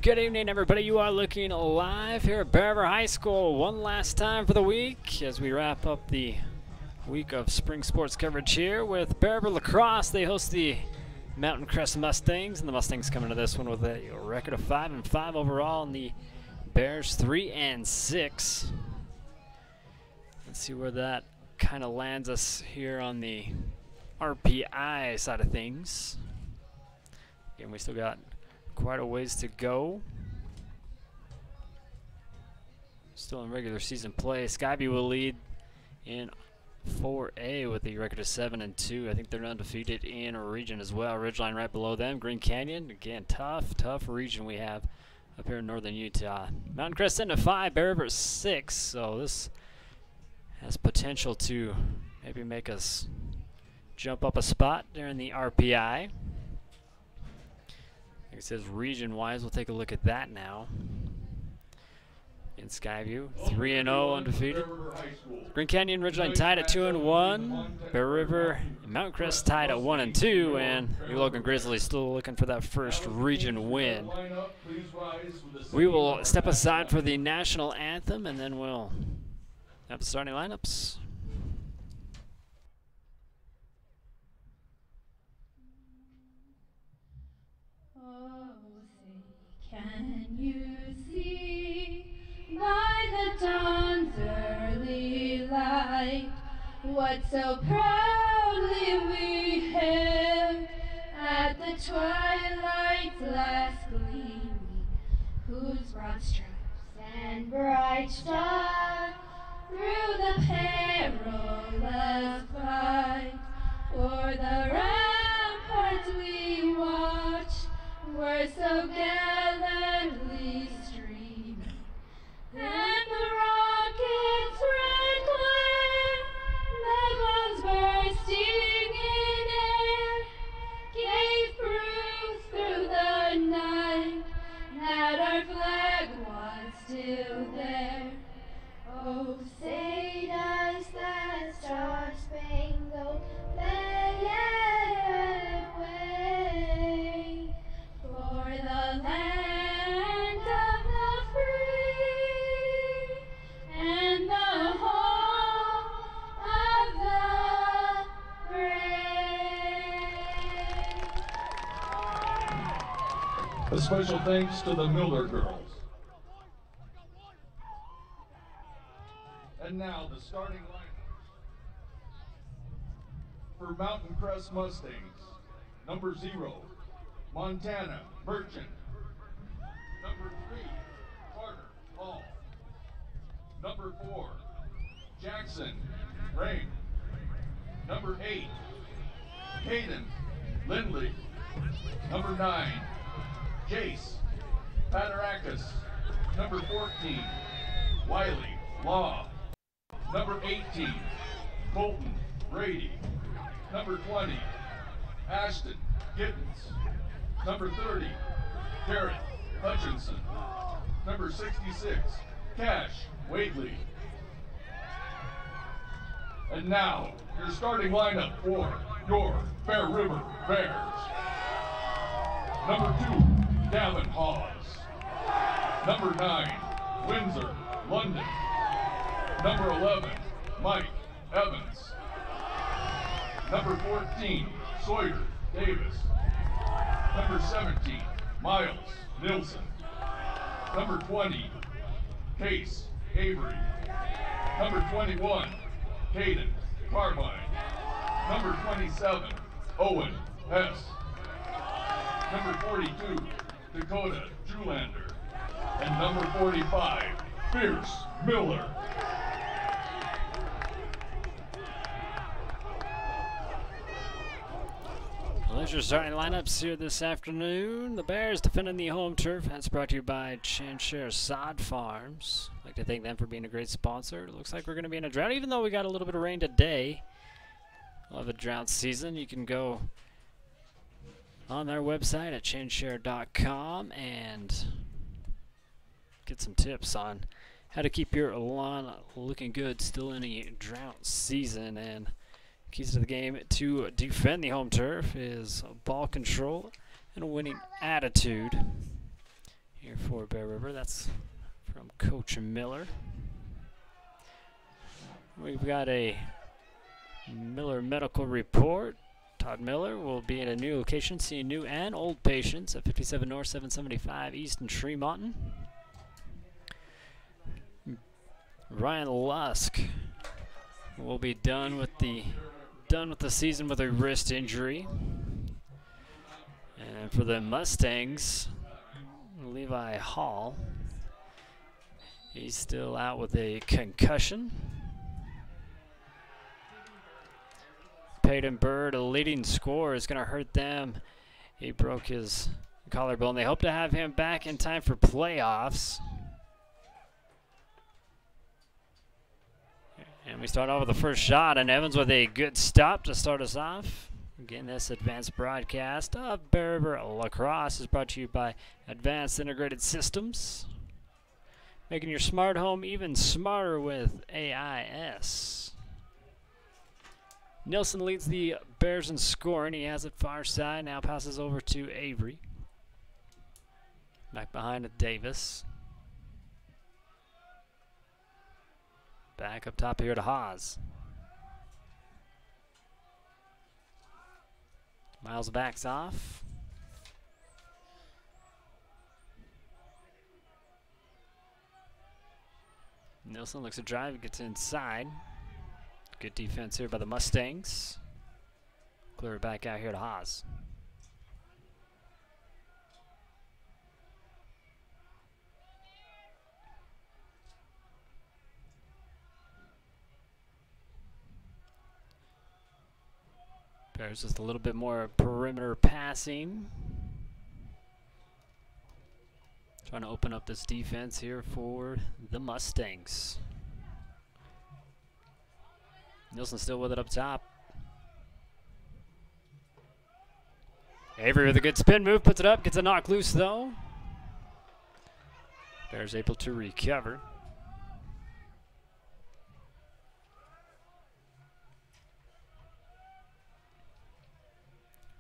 Good evening, everybody. You are looking live here at Bear River High School one last time for the week as we wrap up the week of spring sports coverage here with Bear River Lacrosse. They host the Mountain Crest Mustangs, and the Mustangs coming to this one with a record of 5-5 overall, and the Bears 3-6. Let's see where that kind of lands us here on the RPI side of things. Again, we still got quite a ways to go. Still in regular season play. Skyview will lead in 4A with a record of 7-2. I think they're undefeated in a region as well. Ridgeline right below them. Green Canyon, again, tough region we have up here in northern Utah. Mountain Crest 10-5, Bear River 6. So this has potential to maybe make us jump up a spot during the RPI. Like it says region-wise, we'll take a look at that now. In Skyview, 3-0 undefeated. Green Canyon, Ridgeline tied at 2-1. Bear River and Mountain Crest tied at 1-2, and the Logan Grizzlies still looking for that first region win. We will step aside for the national anthem, and then we'll have the starting lineups. Can you see by the dawn's early light what so proudly we hailed at the twilight's last gleaming, whose broad stripes and bright stars through the perilous fight o'er the ramparts we watched were so gallantly streaming, and the rocket's red glare, the guns bursting in air, gave proof through the night that our flag was still there. Oh, say does that star-spangled banner wave for the land of the free and the home of the brave. A special thanks to the Miller girls. And now the starting lineups. For Mountain Crest Mustangs, number 0, Montana, Merchant. Number 3, Carter, Hall. Number 4, Jackson, Rain. Number 8, Hayden, Lindley. Number 9, Jace, Padarakis. Number 14, Wiley, Law. Number 18, Colton, Brady. Number 20, Ashton, Gittens. Number 30, Garrett, Hutchinson. Number 66, Cash, Waitley. And now, your starting lineup for your Bear River Bears. Number 2, Gavin Hawes. Number 9, Windsor, London. Number 11, Mike Evans. Number 14, Sawyer Davis. Number 17, Miles Nilsson. Number 20, Case Avery. Number 21, Caden Carmine. Number 27, Owen Hess. Number 42, Dakota Julander. And number 45, Fierce Miller. Well, there's your starting lineups here this afternoon. The Bears defending the home turf. That's brought to you by Chanshare Sod Farms. I'd like to thank them for being a great sponsor. It looks like we're going to be in a drought, even though we got a little bit of rain today. We'll have a drought season. You can go on their website at chanshare.com and get some tips on how to keep your lawn looking good still in a drought season. And keys to the game to defend the home turf is ball control and a winning attitude. here for Bear River. That's from Coach Miller. We've got a Miller medical report. Todd Miller will be in a new location, seeing new and old patients at 57 North, 775 East in Tremonton. Ryan Lusk will be done with the season with a wrist injury. And for the Mustangs, Levi Hall, he's still out with a concussion. Peyton Bird, a leading scorer, is going to hurt them. He broke his collarbone. They hope to have him back in time for playoffs. And we start off with the first shot, and Evans with a good stop to start us off. Again, this advanced broadcast of Bear River Lacrosse is brought to you by Advanced Integrated Systems, making your smart home even smarter with AIS. Nilsson leads the Bears in scoring. He has it far side, now passes over to Avery. Back behind to Davis. Back up top here to Haas. Miles backs off. Nilsson looks to drive, gets inside. Good defense here by the Mustangs. Clear it back out here to Haas. Bears just a little bit more perimeter passing. Trying to open up this defense here for the Mustangs. Nilsson still with it up top. Avery with a good spin move, puts it up, gets a knock loose though. Bears able to recover.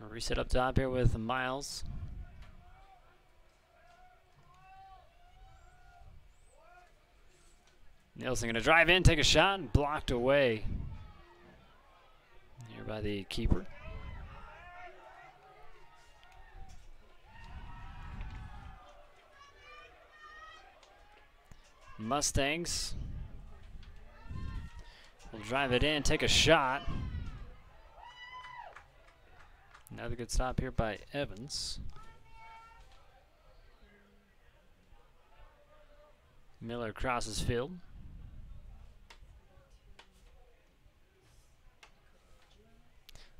A reset up top here with Miles. Nilsson gonna drive in, take a shot, and blocked away here by the keeper. Mustangs will drive it in, take a shot. Another good stop here by Evans. Miller crosses field.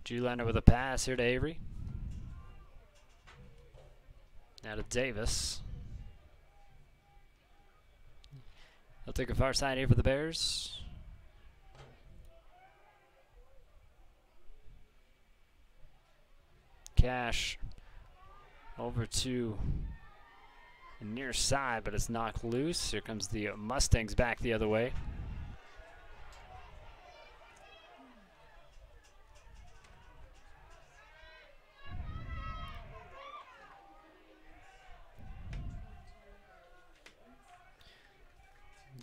Julander with a pass here to Avery. Now to Davis. They'll take a far side here for the Bears. Cash over to the near side, but it's knocked loose. Here comes the Mustangs back the other way.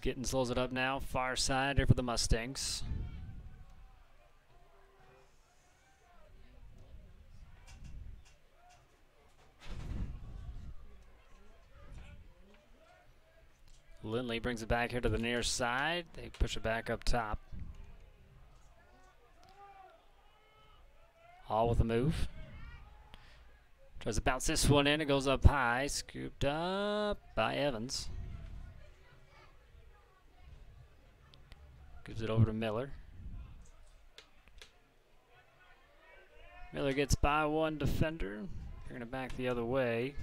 Getting slows it up now, far side here for the Mustangs. Lindley brings it back here to the near side. They push it back up top. Hall with a move. Tries to bounce this one in. It goes up high. Scooped up by Evans. Gives it over to Miller. Miller gets by one defender. Bringing it back the other way.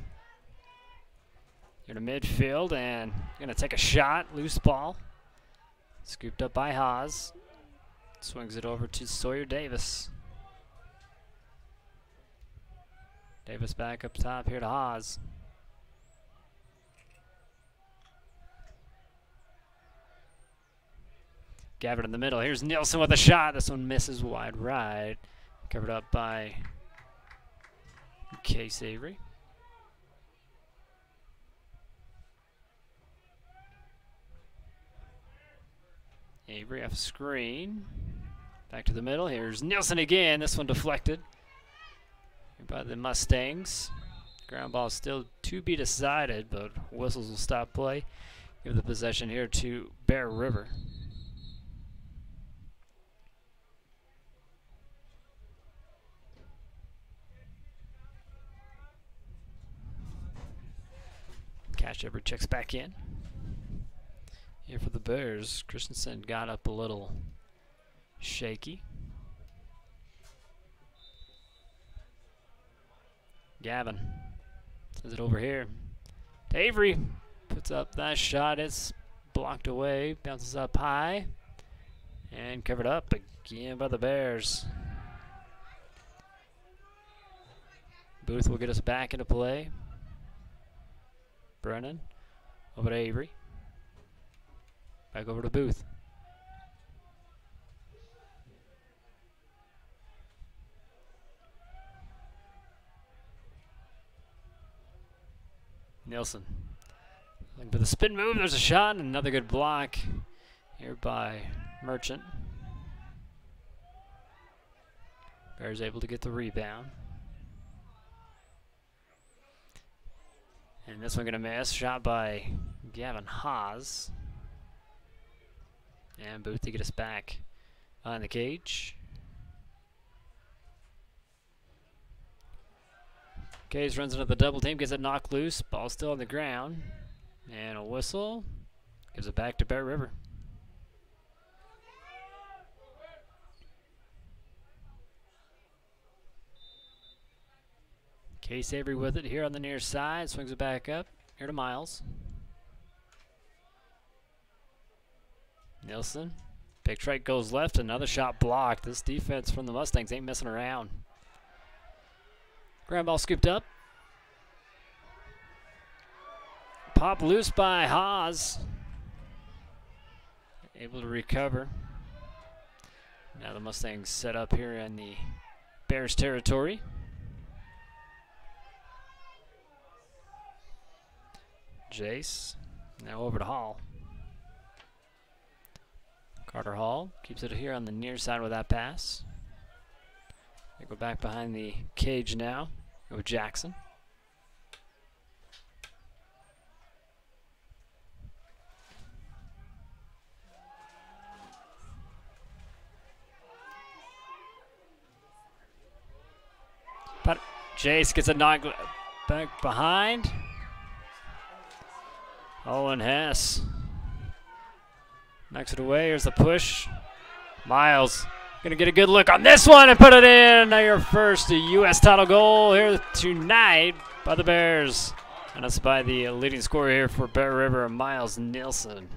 Here to midfield and going to take a shot. Loose ball. Scooped up by Haas. Swings it over to Sawyer Davis. Davis back up top here to Haas. Gavitt in the middle. Here's Nilsson with a shot. This one misses wide right. Covered up by Case Avery. Avery off screen. Back to the middle. Here's Nielsen again. This one deflected by the Mustangs. Ground ball still to be decided, but whistles will stop play. Give the possession here to Bear River. Cash Everett checks back in. Here for the Bears, Christensen got up a little shaky. Gavin sends it over here to Avery. Puts up that shot. It's blocked away. Bounces up high. And covered up again by the Bears. Booth will get us back into play. Brennan over to Avery. Back over to Booth. Nielsen. Looking for the spin move. There's a shot and another good block here by Merchant. Bears able to get the rebound. And this one gonna miss. Shot by Gavin Haas. And Booth to get us back on the cage. Case runs into the double team, gets it knocked loose. Ball still on the ground. And a whistle. Gives it back to Bear River. Case Avery with it here on the near side. Swings it back up. Here to Miles. Nielsen. Big strike goes left. Another shot blocked. This defense from the Mustangs ain't messing around. Ground ball scooped up. Pop loose by Haas. Able to recover. Now the Mustangs set up here in the Bears territory. Jace. Now over to Hall. Carter Hall keeps it here on the near side with that pass. They go back behind the cage now. Go with Jackson. But Jace gets a knock back behind. Owen Hess knocks it away. Here's the push. Miles gonna get a good look on this one and put it in. Now your first U.S. title goal here tonight by the Bears. And that's by the leading scorer here for Bear River, Miles Nielsen.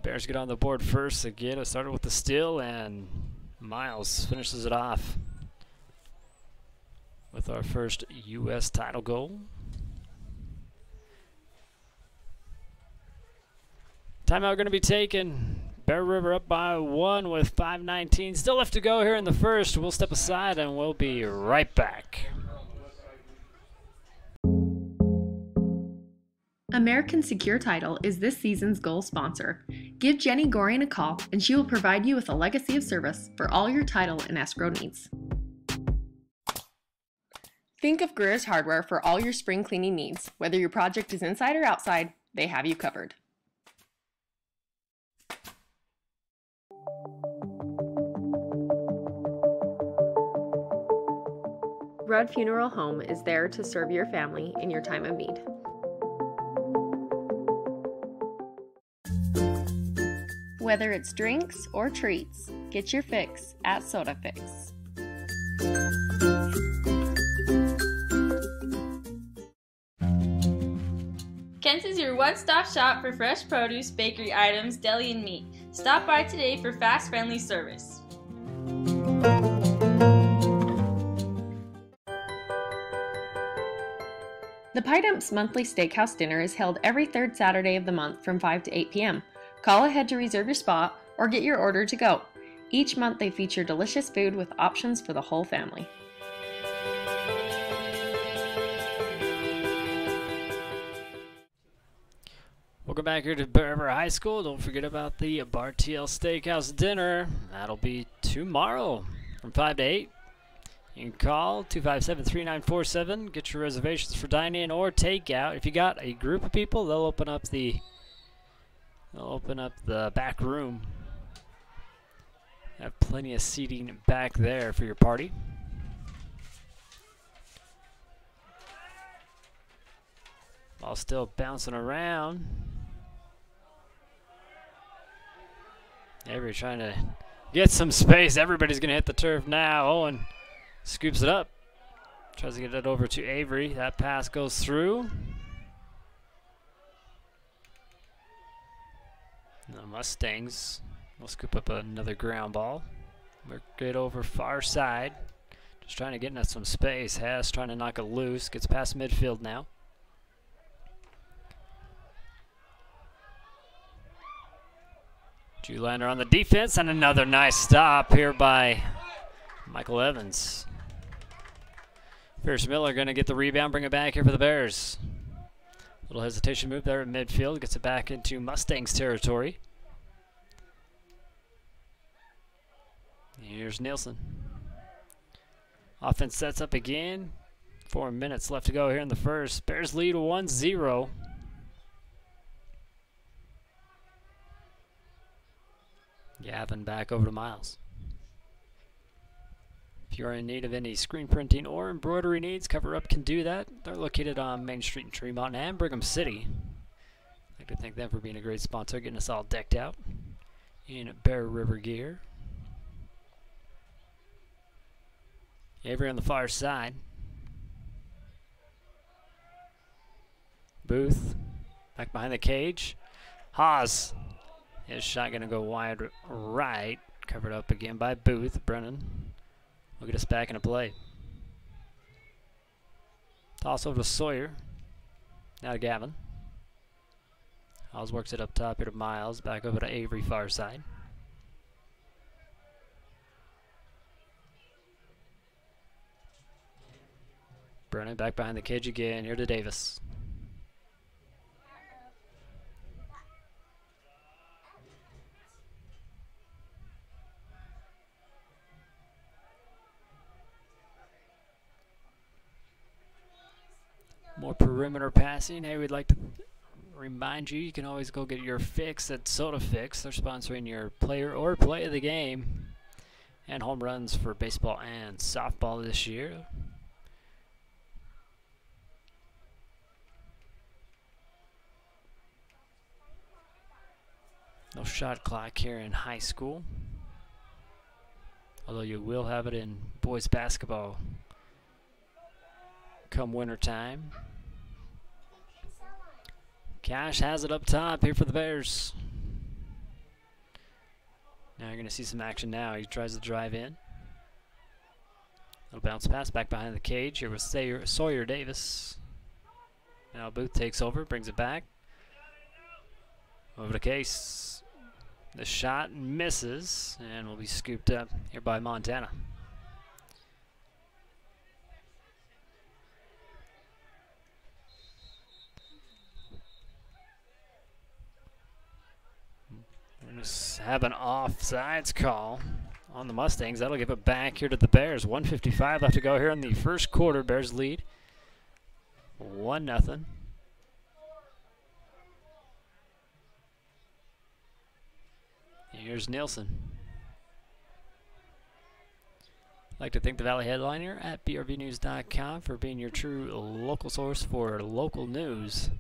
Bears get on the board first again. It started with the steal, and Miles finishes it off with our first U.S. title goal. Timeout going to be taken. Bear River up by 1 with 5:19 still left to go here in the first. We'll step aside and we'll be right back. American Secure Title is this season's goal sponsor. Give Jenny Gorian a call and she will provide you with a legacy of service for all your title and escrow needs. Think of Greer's Hardware for all your spring cleaning needs. Whether your project is inside or outside, they have you covered. Rudd Funeral Home is there to serve your family in your time of need. Whether it's drinks or treats, get your fix at Soda Fix. Kent's is your one-stop shop for fresh produce, bakery items, deli, and meat. Stop by today for fast, friendly service. The Pie Dumps monthly steakhouse dinner is held every third Saturday of the month from 5 to 8 p.m. Call ahead to reserve your spot or get your order to go. Each month they feature delicious food with options for the whole family. Welcome back here to Bear River High School. Don't forget about the Bartiel Steakhouse dinner. That'll be tomorrow from 5 to 8. You can call 257-3947. Get your reservations for dine-in or takeout. If you got a group of people, they'll open up the back room. Have plenty of seating back there for your party. Ball still bouncing around. Avery trying to get some space. Everybody's going to hit the turf now. Owen scoops it up. Tries to get it over to Avery. That pass goes through. The Mustangs will scoop up another ground ball. Work it over far side. Just trying to get into some space. Hess trying to knock it loose. Gets past midfield now. Julander on the defense, and another nice stop here by Michael Evans. Pierce Miller going to get the rebound, bring it back here for the Bears. Little hesitation move there at midfield, gets it back into Mustangs territory. Here's Nielsen. Offense sets up again. 4 minutes left to go here in the first. Bears lead 1-0. Gavin back over to Miles. If you're in need of any screen printing or embroidery needs, Cover Up can do that. They're located on Main Street in Tremont and Brigham City. I'd like to thank them for being a great sponsor, getting us all decked out in Bear River gear. Avery on the far side. Booth back behind the cage. Haas. His shot going to go wide right. Covered up again by Booth. Brennan will get us back into play. Toss over to Sawyer. Now to Gavin. Haas works it up top here to Miles. Back over to Avery far side. Brennan back behind the cage again. Here to Davis. More perimeter passing. Hey, we'd like to remind you, you can always go get your fix at Soda Fix. They're sponsoring your player or play of the game and home runs for baseball and softball this year. No shot clock here in high school, although you will have it in boys basketball come winter time. Cash has it up top here for the Bears. Now you're going to see some action now. He tries to drive in. Little bounce pass back behind the cage. Here with Sawyer Davis. Now Booth takes over, brings it back. Over to Case. The shot misses and will be scooped up here by Montana. We're going to have an offsides call on the Mustangs. That'll give it back here to the Bears. 1:55 left to go here in the first quarter. Bears lead 1-0. Here's Nielsen. I'd like to thank the Valley Headliner at brvnews.com for being your true local source for local news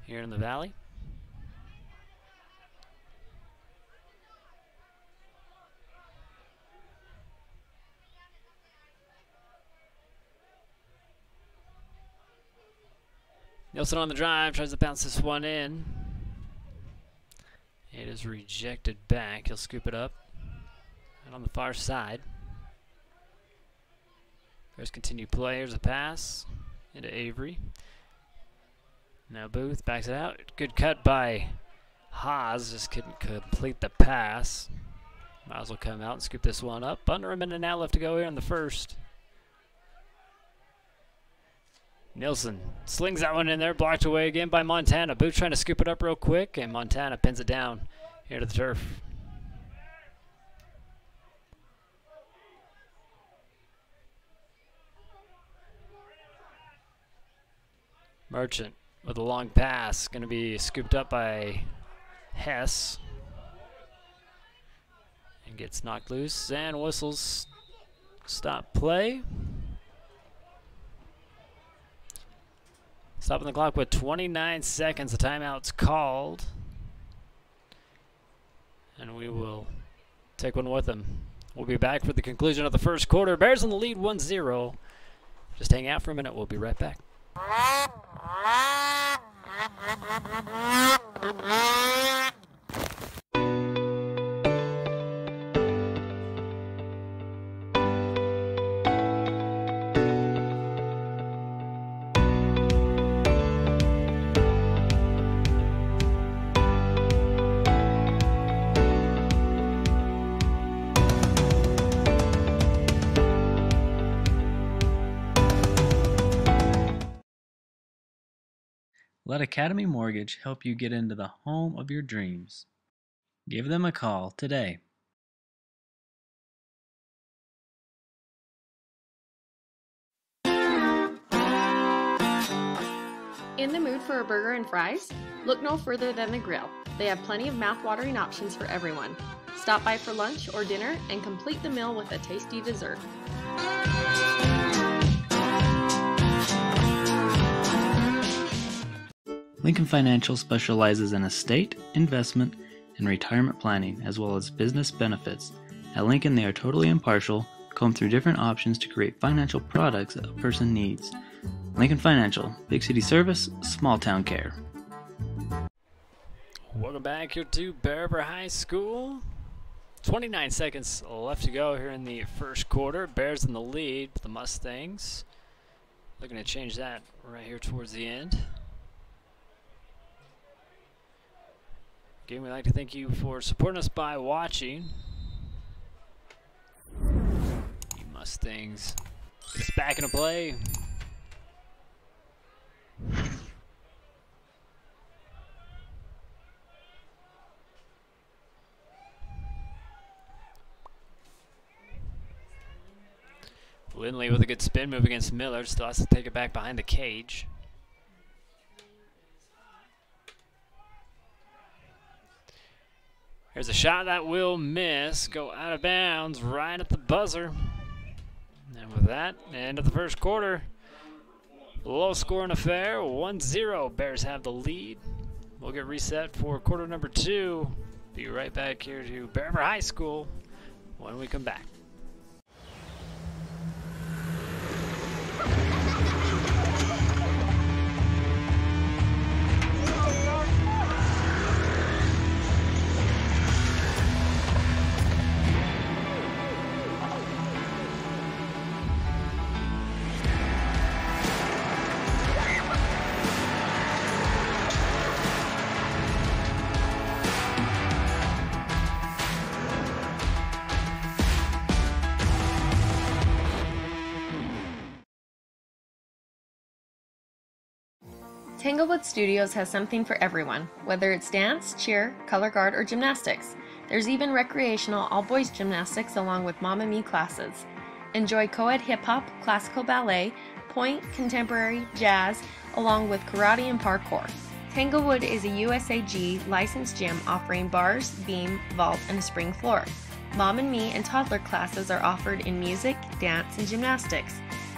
here in the Valley. Nielsen on the drive, tries to bounce this one in. It is rejected back. He'll scoop it up. And on the far side. There's continued play. Here's a pass into Avery. Now Booth backs it out. Good cut by Haas. Just couldn't complete the pass. Might as well come out and scoop this one up. Under a minute now left to go here in the first. Nielsen slings that one in there, blocked away again by Montana. Booth trying to scoop it up real quick, and Montana pins it down here to the turf. Merchant with a long pass, going to be scooped up by Hess. And gets knocked loose and whistles stop play. Stopping the clock with 29 seconds. The timeout's called. And we will take one with them. We'll be back for the conclusion of the first quarter. Bears in the lead 1-0. Just hang out for a minute. We'll be right back. Let Academy Mortgage help you get into the home of your dreams. Give them a call today. In the mood for a burger and fries? Look no further than the Grill. They have plenty of mouth-watering options for everyone. Stop by for lunch or dinner and complete the meal with a tasty dessert. Lincoln Financial specializes in estate, investment, and retirement planning, as well as business benefits. At Lincoln, they are totally impartial, comb through different options to create financial products that a person needs. Lincoln Financial, big city service, small town care. Welcome back here to Bear River High School. 29 seconds left to go here in the first quarter. Bears in the lead with the Mustangs. Looking to change that right here towards the end. Again, we'd like to thank you for supporting us by watching. You Mustangs get us back into play. Lindley with a good spin move against Miller. Still has to take it back behind the cage. Here's a shot that will miss. Go out of bounds right at the buzzer. And with that, end of the first quarter. Low scoring affair, 1-0. Bears have the lead. We'll get reset for quarter number 2. Be right back here to Bear River High School when we come back. Tanglewood Studios has something for everyone, whether it's dance, cheer, color guard, or gymnastics. There's even recreational all-boys gymnastics along with Mamma Mia classes. Enjoy co-ed hip-hop, classical ballet, point, contemporary, jazz, along with karate and parkour. Tanglewood is a USAG licensed gym offering bars, beam, vault, and a spring floor. Mom and Me and toddler classes are offered in music, dance, and gymnastics.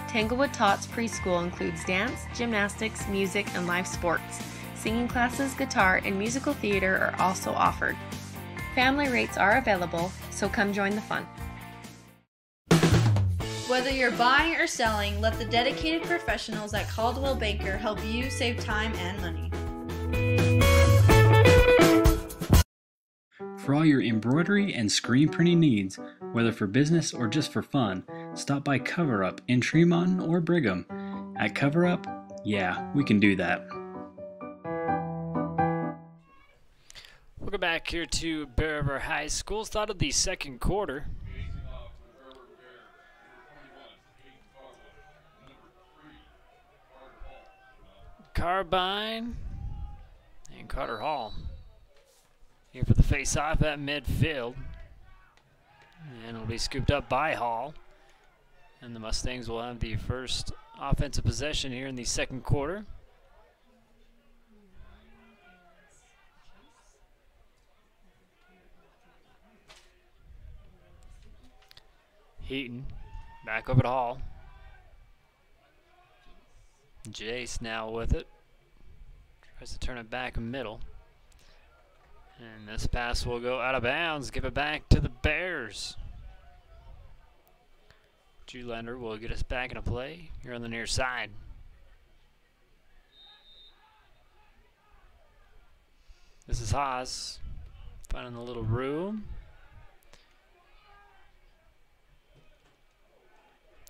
Tanglewood Tots Preschool includes dance, gymnastics, music, and live sports. Singing classes, guitar, and musical theater are also offered. Family rates are available, so come join the fun. Whether you're buying or selling, let the dedicated professionals at Caldwell Banker help you save time and money. For all your embroidery and screen printing needs, whether for business or just for fun, stop by Cover Up in Tremont or Brigham. At Cover Up, yeah, we can do that. Welcome back here to Bear River High School. Start of the second quarter. Carbine and Carter Hall here for the face-off at midfield. And it'll be scooped up by Hall. And the Mustangs will have the first offensive possession here in the second quarter. Heaton back over to Hall. Jace now with it. Tries to turn it back middle. And this pass will go out of bounds. Give it back to the Bears. Julender will get us back into play here on the near side. This is Haas finding a little room.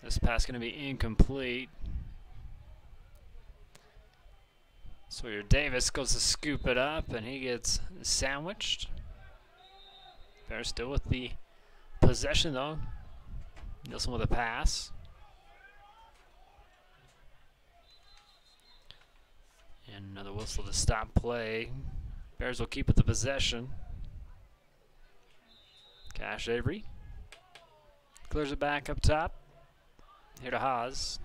This pass going to be incomplete. Sawyer Davis goes to scoop it up, and he gets sandwiched. Bears still with the possession, though. Nielsen with a pass. And another whistle to stop play. Bears will keep with the possession. Cash Avery clears it back up top. Here to Haas.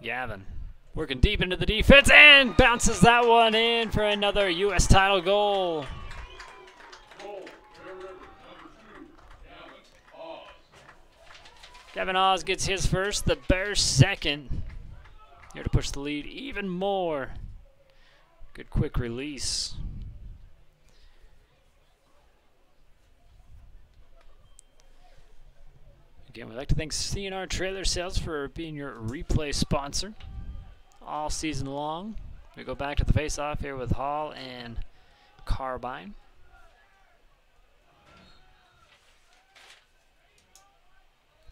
Gavin working deep into the defense and bounces that one in for another U.S. title goal. Gavin Oz gets his first, the Bears second. Here to push the lead even more. Good quick release. Again, we'd like to thank CNR Trailer Sales for being your replay sponsor all season long. We go back to the face-off here with Hall and Carbine.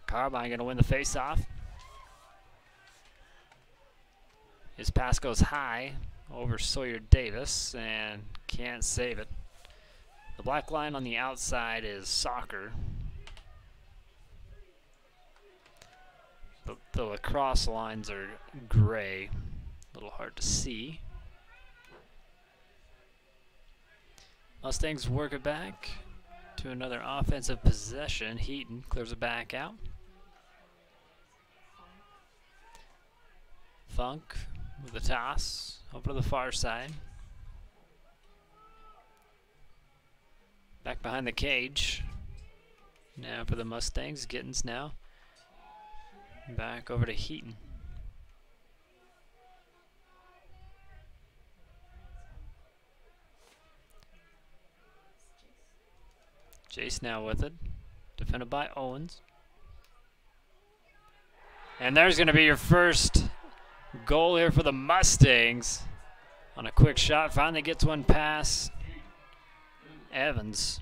Carbine going to win the face-off. His pass goes high over Sawyer Davis and can't save it. The black line on the outside is soccer. The lacrosse lines are gray, a little hard to see. Mustangs work it back to another offensive possession. Heaton clears it back out. Funk with a toss over to the far side. Back behind the cage. Now for the Mustangs, Gittins now. Back over to Heaton. Jace now with it. Defended by Owens. And there's going to be your first goal here for the Mustangs. On a quick shot. Finally gets one past Evans.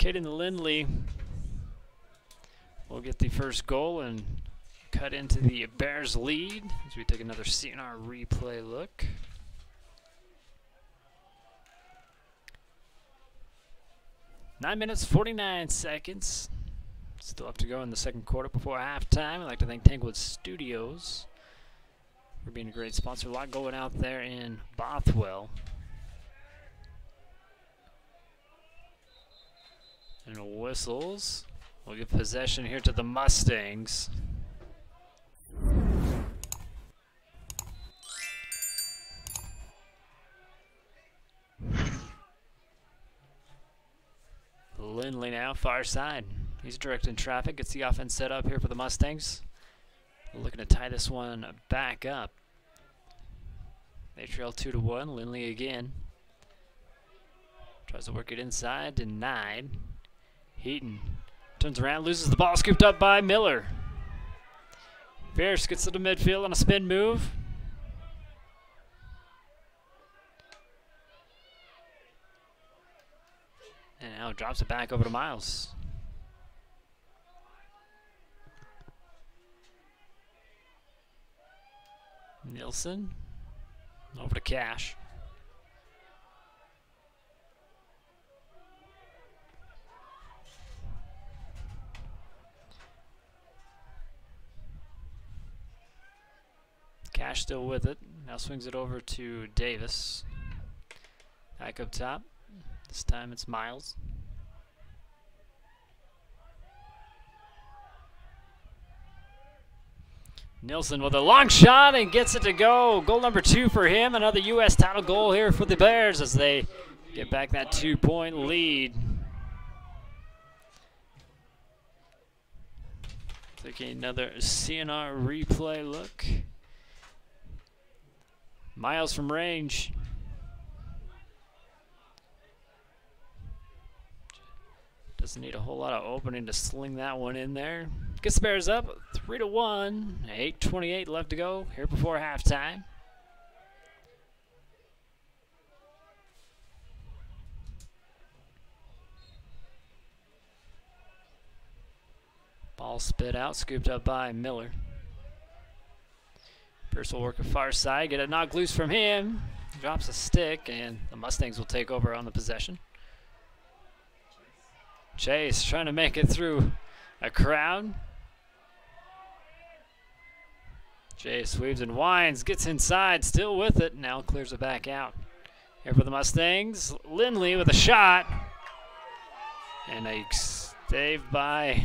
Caden Lindley will get the first goal and cut into the Bears lead as we take another CNR replay look. Nine minutes, 49 seconds. Still up to go in the second quarter before halftime. I'd like to thank Tanglewood Studios for being a great sponsor. A lot going out there in Bothwell. And whistles. We'll give possession here to the Mustangs. Lindley now, far side. He's directing traffic, gets the offense set up here for the Mustangs. Looking to tie this one back up. They trail 2-1. Lindley again. Tries to work it inside, denied. Heaton turns around, loses the ball, scooped up by Miller. Fierce gets to the midfield on a spin move. And now drops it back over to Miles. Nielsen over to Cash. Cash still with it. Now swings it over to Davis. Back up top. This time it's Miles. Nilsson with a long shot and gets it to go. Goal number 2 for him. Another U.S. title goal here for the Bears as they get back that 2-point lead. Taking another CNR replay look. Miles from range. Doesn't need a whole lot of opening to sling that one in there. Gets the Bears up 3-1. 8:28 left to go here before halftime. Ball spit out, scooped up by Miller. Pierce will work a far side, get it knocked loose from him. Drops a stick, and the Mustangs will take over on the possession. Chase trying to make it through a crowd. Chase weaves and winds, gets inside, still with it, now clears it back out. Here for the Mustangs, Lindley with a shot. And a save by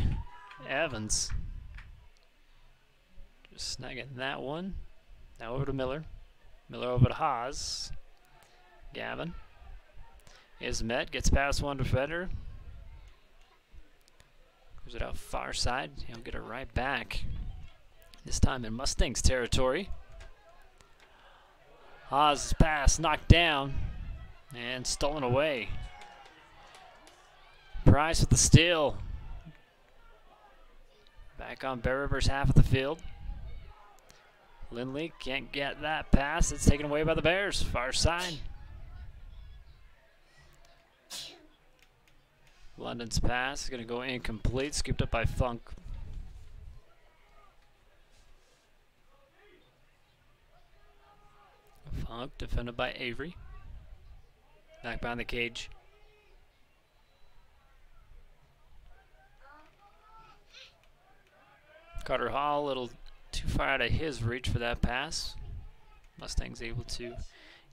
Evans. Just snagging that one. Now over to Miller. Miller over to Haas. Gavin is met, gets past one defender. Goes it out far side. He'll get it right back. This time in Mustangs territory. Haas' pass knocked down and stolen away. Price with the steal. Back on Bear River's half of the field. Lindley can't get that pass. It's taken away by the Bears. Far side. London's pass is going to go incomplete. Scooped up by Funk. Funk defended by Avery. Back behind the cage. Carter Hall, a little too far out of his reach for that pass. Mustang's able to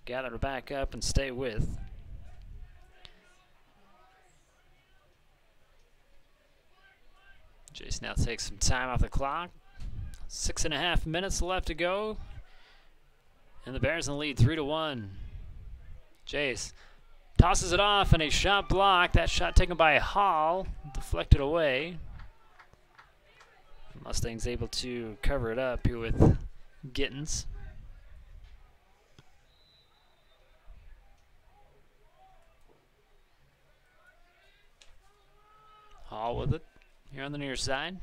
gather back up and stay with. Jace now takes some time off the clock. 6.5 minutes left to go. And the Bears in the lead 3-1. Jace tosses it off and a shot blocked. That shot taken by Hall, deflected away. Mustang's able to cover it up here with Gittins. Hall with it here on the near side.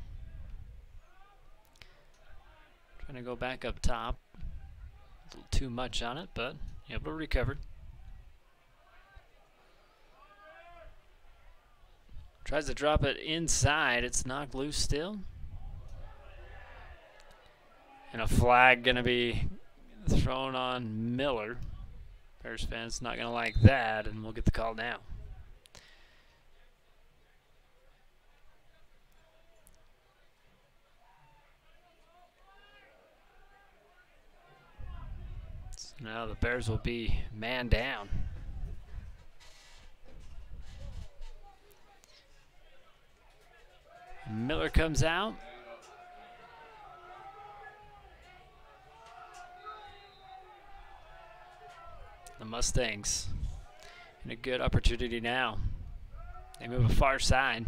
Trying to go back up top. A little too much on it, but able to recover. Tries to drop it inside. It's knocked loose still. And a flag going to be thrown on Miller. Bears fans not going to like that, and we'll get the call now. So now the Bears will be man down. Miller comes out. The Mustangs in a good opportunity now. They move a far side.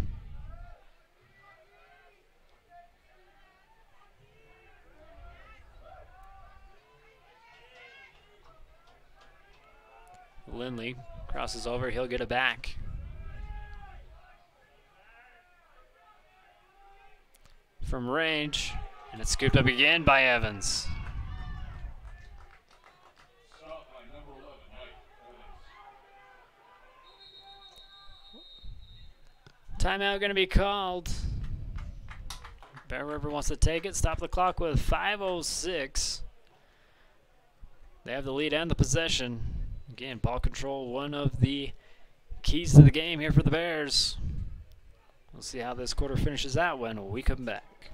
Lindley crosses over, he'll get it back. From range, and it's scooped up again by Evans. Timeout going to be called. Bear River wants to take it. Stop the clock with 5:06. They have the lead and the possession. Again, ball control, one of the keys to the game here for the Bears. We'll see how this quarter finishes out when we come back.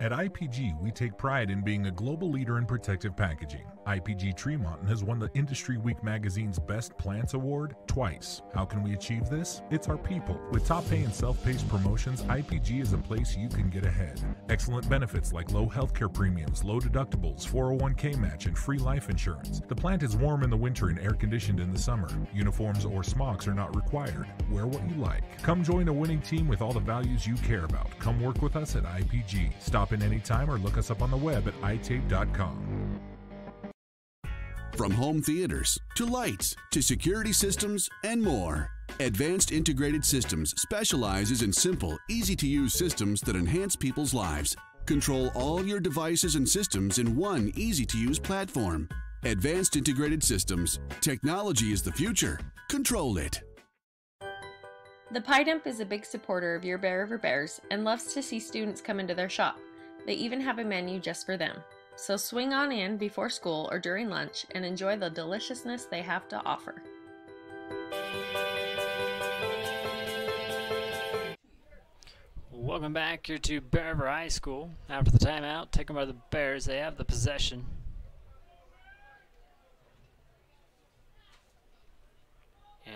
At IPG, we take pride in being a global leader in protective packaging. IPG Tree Mountain has won the Industry Week magazine's Best Plants Award twice. How can we achieve this? It's our people. With top pay and self-paced promotions, IPG is a place you can get ahead. Excellent benefits like low healthcare premiums, low deductibles, 401k match, and free life insurance. The plant is warm in the winter and air-conditioned in the summer. Uniforms or smocks are not required. Wear what you like. Come join a winning team with all the values you care about. Come work with us at IPG. Stop in anytime or look us up on the web at itape.com. From home theaters to lights to security systems and more, Advanced Integrated Systems specializes in simple, easy-to-use systems that enhance people's lives. Control all your devices and systems in one easy-to-use platform. Advanced Integrated Systems. Technology is the future. Control it. The Pie Dump is a big supporter of your Bear River Bears and loves to see students come into their shop. They even have a menu just for them. So swing on in before school or during lunch and enjoy the deliciousness they have to offer. Welcome back here to Bear River High School. After the timeout, taken by the Bears, they have the possession.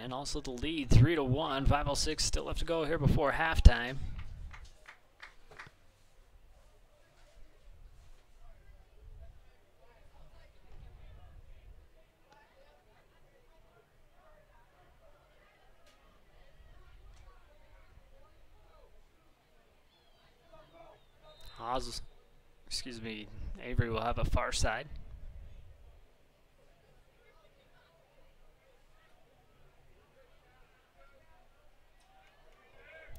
And also the lead, 3-1. 5:06 still left to go here before halftime. Avery will have a far side.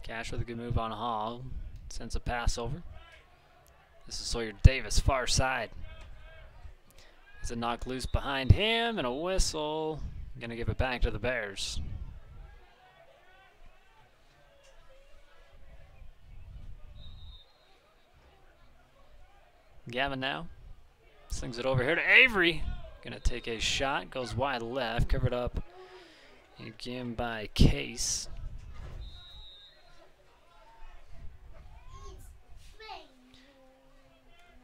Cash with a good move on Hall. Sends a pass over. This is Sawyer Davis, far side. There's a knock loose behind him and a whistle. Gonna give it back to the Bears. Gavin now slings it over here to Avery. Gonna take a shot, goes wide left, covered up again by Case.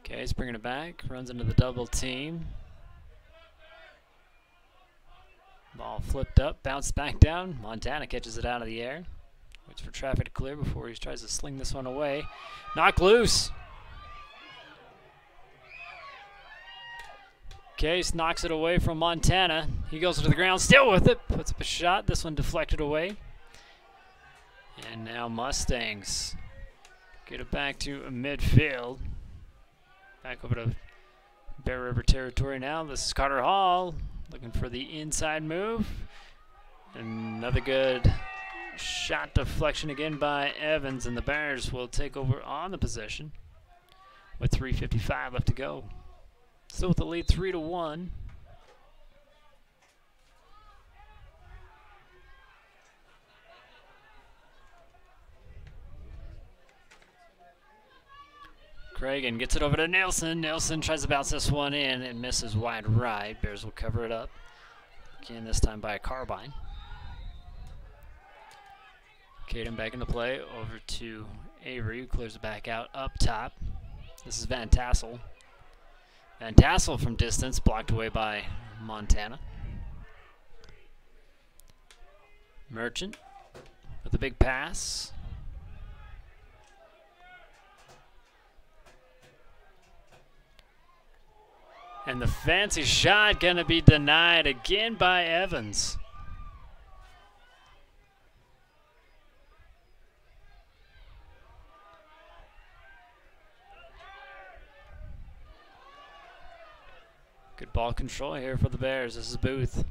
Case bringing it back, runs into the double team. Ball flipped up, bounced back down. Montana catches it out of the air. Waits for traffic to clear before he tries to sling this one away. Knocked loose. Case knocks it away from Montana. He goes to the ground, still with it. Puts up a shot. This one deflected away. And now Mustangs get it back to midfield. Back over to Bear River territory now. This is Carter Hall looking for the inside move. Another good shot deflection again by Evans, and the Bears will take over on the possession with 3:55 left to go. Still with the lead, 3-1. Cragen gets it over to Nelson. Nelson tries to bounce this one in and misses wide right. Bears will cover it up. Again, this time by a carbine. Caden back into play over to Avery, who clears it back out up top. This is Van Tassel. Van Tassel from distance, blocked away by Montana. Merchant with a big pass. And the fancy shot gonna be denied again by Evans. Good ball control here for the Bears. This is Booth.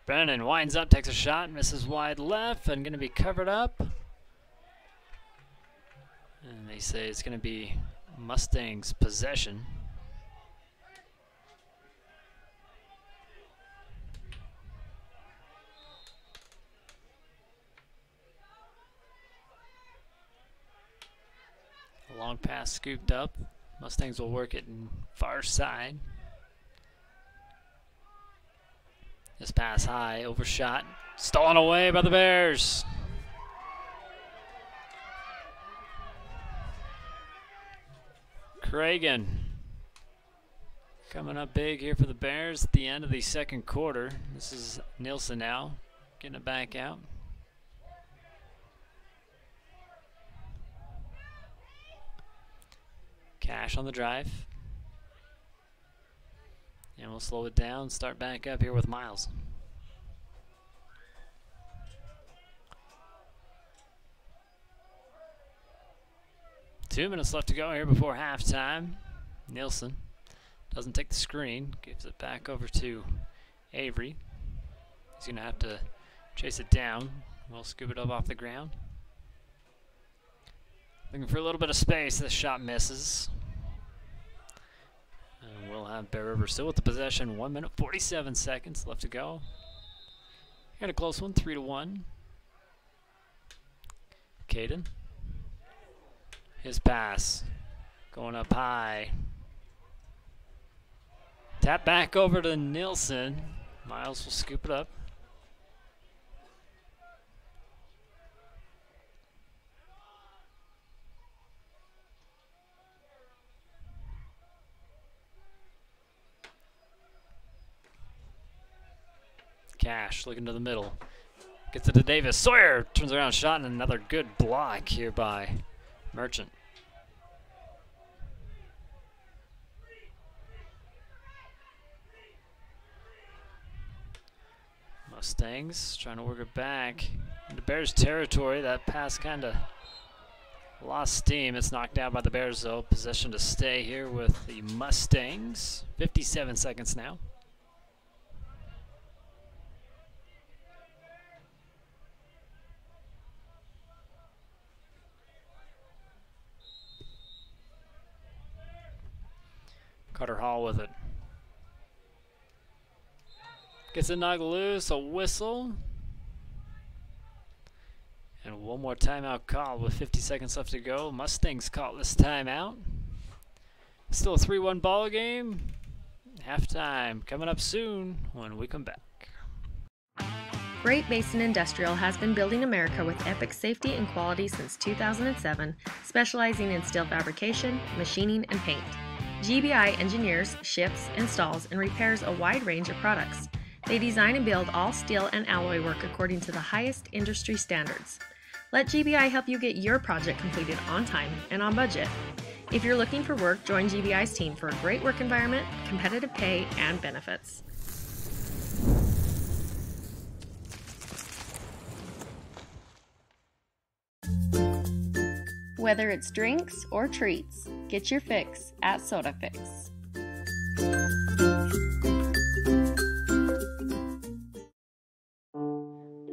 Brennan winds up, takes a shot, misses wide left, and going to be covered up. And they say it's going to be Mustangs' possession. A long pass scooped up. Mustangs will work it in far side. This pass high, overshot, stolen away by the Bears. Cragen coming up big here for the Bears at the end of the second quarter. This is Nielsen now, getting it back out. Cash on the drive. And we'll slow it down, start back up here with Miles. Two minutes left to go here before halftime. Nielsen doesn't take the screen, gives it back over to Avery. He's going to have to chase it down. We'll scoop it up off the ground. Looking for a little bit of space. This shot misses. And we'll have Bear River still with the possession. 1 minute, 47 seconds left to go. Got a close one, 3-1. Caden. His pass going up high. Tap back over to Nielsen. Miles will scoop it up. Cash looking to the middle. Gets it to Davis. Sawyer turns around, shot, and another good block here by Merchant. Mustangs trying to work it back into Bears territory. That pass kind of lost steam. It's knocked out by the Bears though. Possession to stay here with the Mustangs. 57 seconds now. Carter Hall with it. Gets it knocked loose, a whistle. And one more timeout call with 50 seconds left to go. Mustangs call this timeout. Still a 3-1 ball game. Halftime coming up soon when we come back. Great Basin Industrial has been building America with epic safety and quality since 2007, specializing in steel fabrication, machining, and paint. GBI engineers, ships, installs, and repairs a wide range of products. They design and build all steel and alloy work according to the highest industry standards. Let GBI help you get your project completed on time and on budget. If you're looking for work, join GBI's team for a great work environment, competitive pay, and benefits. Whether it's drinks or treats, get your fix at Soda Fix.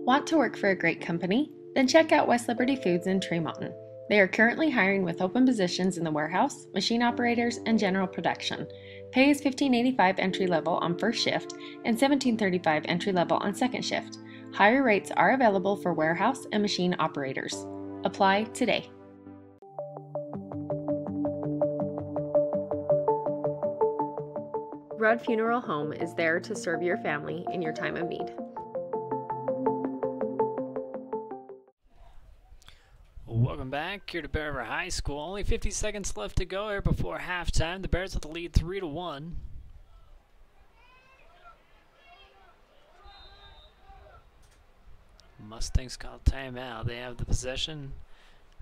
Want to work for a great company? Then check out West Liberty Foods in Tremonton. They are currently hiring with open positions in the warehouse, machine operators, and general production. Pay is $15.85 entry level on first shift and $17.35 entry level on second shift. Higher rates are available for warehouse and machine operators. Apply today. Rudd Funeral Home is there to serve your family in your time of need. Welcome back here to Bear River High School. Only 50 seconds left to go here before halftime. The Bears with the lead 3-1. Mustangs call timeout. They have the possession.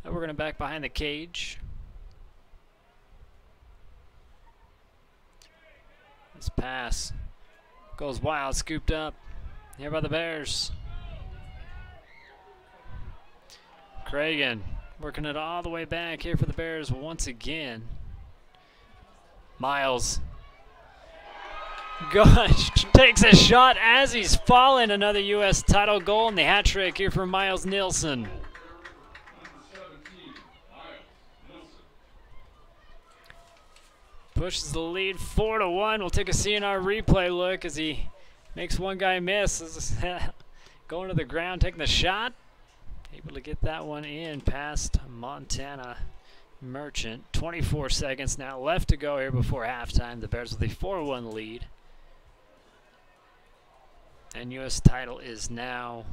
We're going to back behind the cage. This pass goes wild, scooped up here by the Bears. Cragen working it all the way back here for the Bears once again. Miles takes a shot as he's falling. Another U.S. title goal and the hat trick here for Miles Nielsen. Pushes the lead 4-1. We'll take a CNR replay look as he makes one guy miss. Going to the ground, taking the shot. Able to get that one in past Montana Merchant. 24 seconds now left to go here before halftime. The Bears with a 4-1 lead. And U.S. title is now,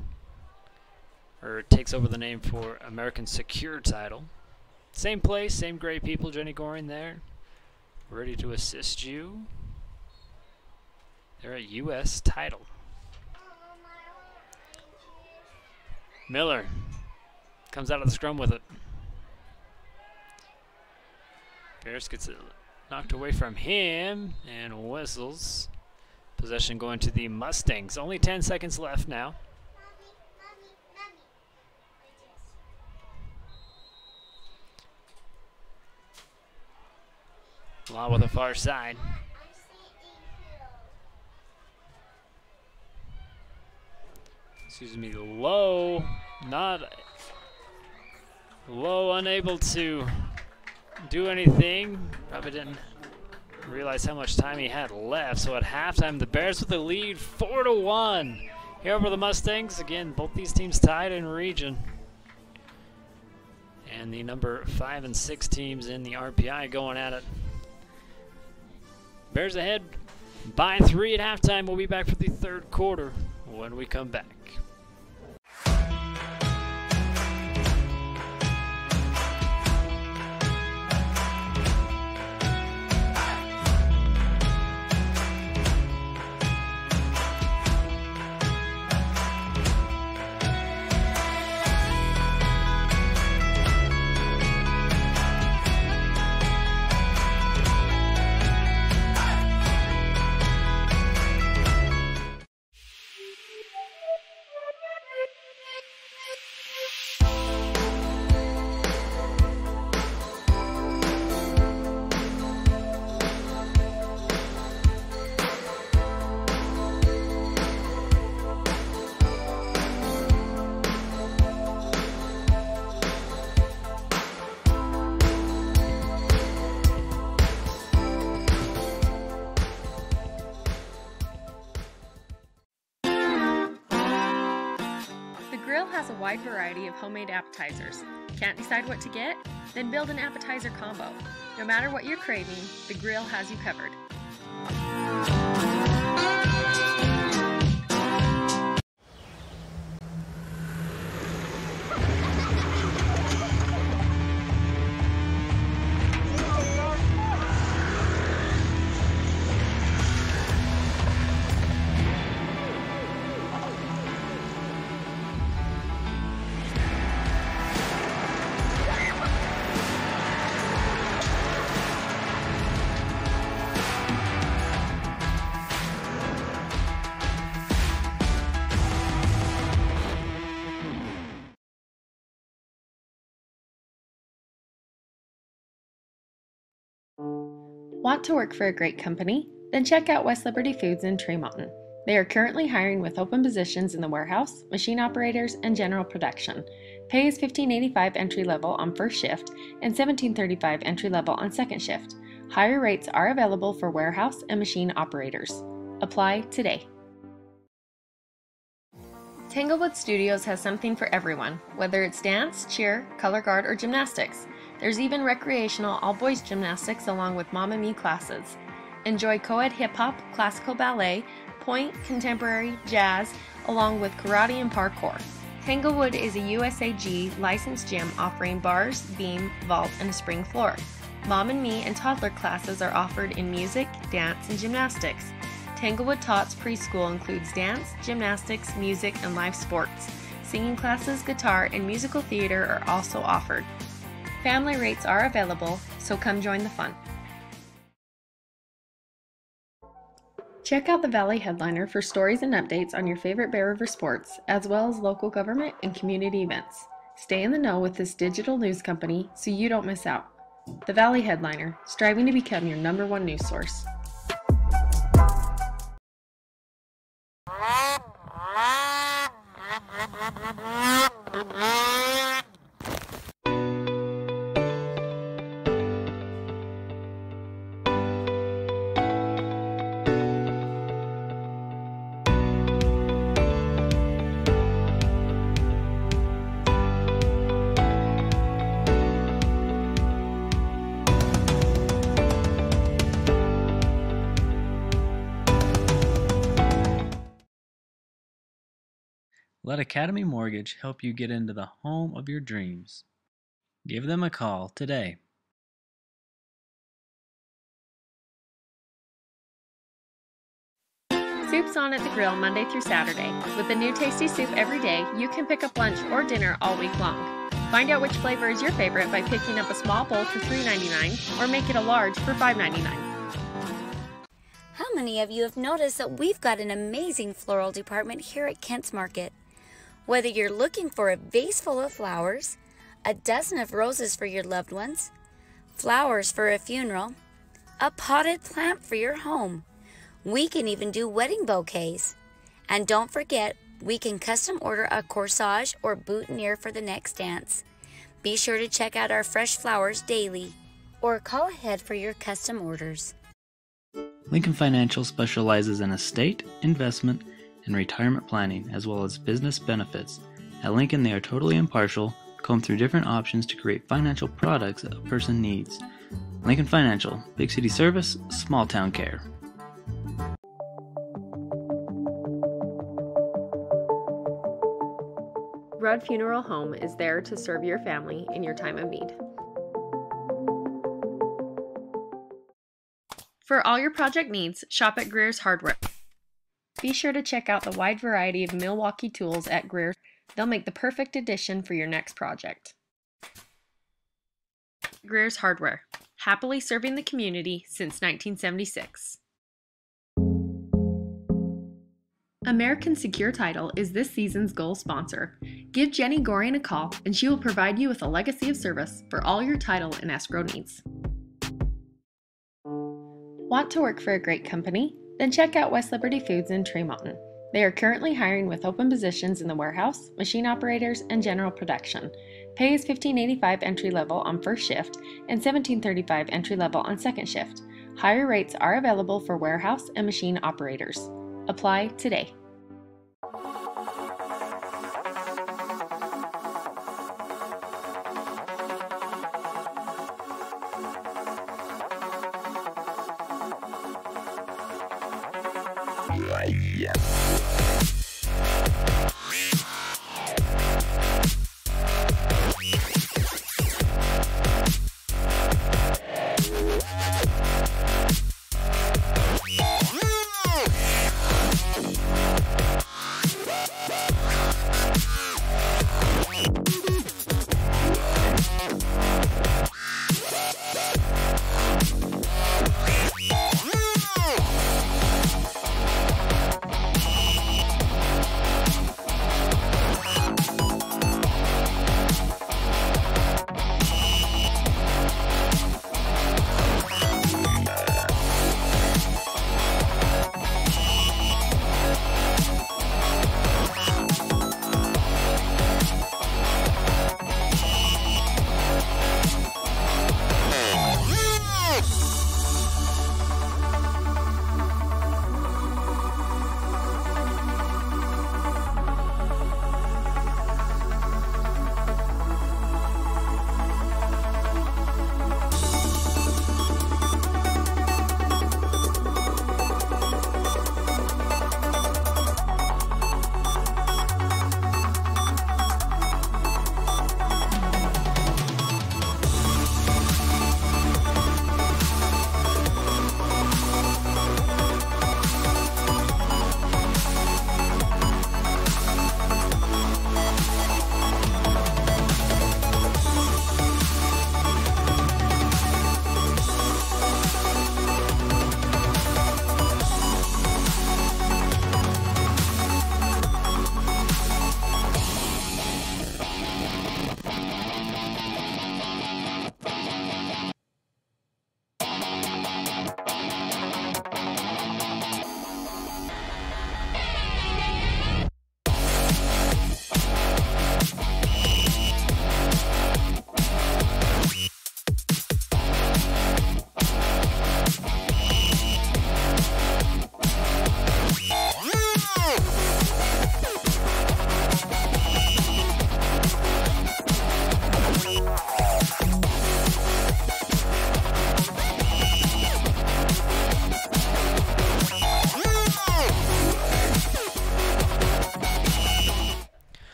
or takes over the name for American Secure Title. Same place, same great people. Jenny Goring there. ready to assist you. They're at U.S. title. Miller comes out of the scrum with it. Bears gets it knocked away from him and whistles. Possession going to the Mustangs. Only 10 seconds left now. Law with the far side. Excuse me, Low, unable to do anything. Probably didn't realize how much time he had left. So at halftime, the Bears with the lead, 4-1. Here over the Mustangs. Again, both these teams tied in region. And the number 5 and 6 teams in the RPI going at it. Bears ahead by 3 at halftime. We'll be back for the third quarter when we come back. Has a wide variety of homemade appetizers. Can't decide what to get? Then build an appetizer combo. No matter what you're craving, the Grill has you covered. Want to work for a great company? Then check out West Liberty Foods in Tremonton. They are currently hiring with open positions in the warehouse, machine operators, and general production. Pay is $15.85 entry level on first shift and $17.35 entry level on second shift. Higher rates are available for warehouse and machine operators. Apply today. Tanglewood Studios has something for everyone, whether it's dance, cheer, color guard, or gymnastics. There's even recreational all-boys gymnastics along with Mamma Mia classes. Enjoy co-ed hip-hop, classical ballet, point, contemporary, jazz, along with karate and parkour. Tanglewood is a USAG licensed gym offering bars, beam, vault, and a spring floor. Mom and Me and toddler classes are offered in music, dance, and gymnastics. Tanglewood Tots preschool includes dance, gymnastics, music, and live sports. Singing classes, guitar, and musical theater are also offered. Family rates are available, so come join the fun. Check out the Valley Headliner for stories and updates on your favorite Bear River sports, as well as local government and community events. Stay in the know with this digital news company so you don't miss out. The Valley Headliner, striving to become your #1 news source. Let Academy Mortgage help you get into the home of your dreams. Give them a call today. Soup's on at the grill Monday through Saturday. With a new tasty soup every day, you can pick up lunch or dinner all week long. Find out which flavor is your favorite by picking up a small bowl for $3.99 or make it a large for $5.99. How many of you have noticed that we've got an amazing floral department here at Kent's Market? Whether you're looking for a vase full of flowers, a dozen of roses for your loved ones, flowers for a funeral, a potted plant for your home, we can even do wedding bouquets. And don't forget, we can custom order a corsage or boutonniere for the next dance. Be sure to check out our fresh flowers daily or call ahead for your custom orders. Lincoln Financial specializes in estate, investment, and retirement planning, as well as business benefits. At Lincoln, they are totally impartial, comb through different options to create financial products that a person needs. Lincoln Financial, big city service, small town care. Rudd Funeral Home is there to serve your family in your time of need. For all your project needs, shop at Greer's Hardware. Be sure to check out the wide variety of Milwaukee tools at Greer. They'll make the perfect addition for your next project. Greer's Hardware, happily serving the community since 1976. American Secure Title is this season's goal sponsor. Give Jenny Goring a call and she will provide you with a legacy of service for all your title and escrow needs. Want to work for a great company? Then check out West Liberty Foods in Tremonton. They are currently hiring with open positions in the warehouse, machine operators, and general production. Pay is $15.85 entry level on first shift and $17.35 entry level on second shift. Higher rates are available for warehouse and machine operators. Apply today.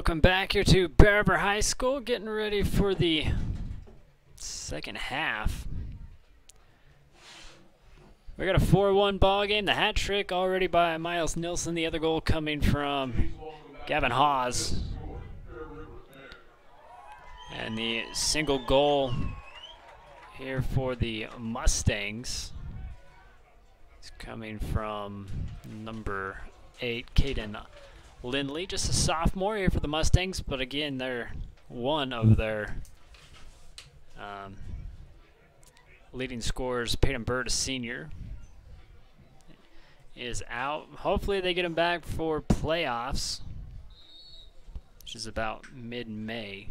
Welcome back here to Bear River High School, getting ready for the second half We got a 4-1 ball game. The hat trick already by Miles Nilsson. The other goal coming from Gavin Hawes. And the single goal here for the Mustangs is coming from number 8, Caden Lindley. Just a sophomore here for the Mustangs, but again, they're one of their leading scorers. Peyton Bird, a senior, is out. Hopefully they get him back for playoffs, which is about mid-May.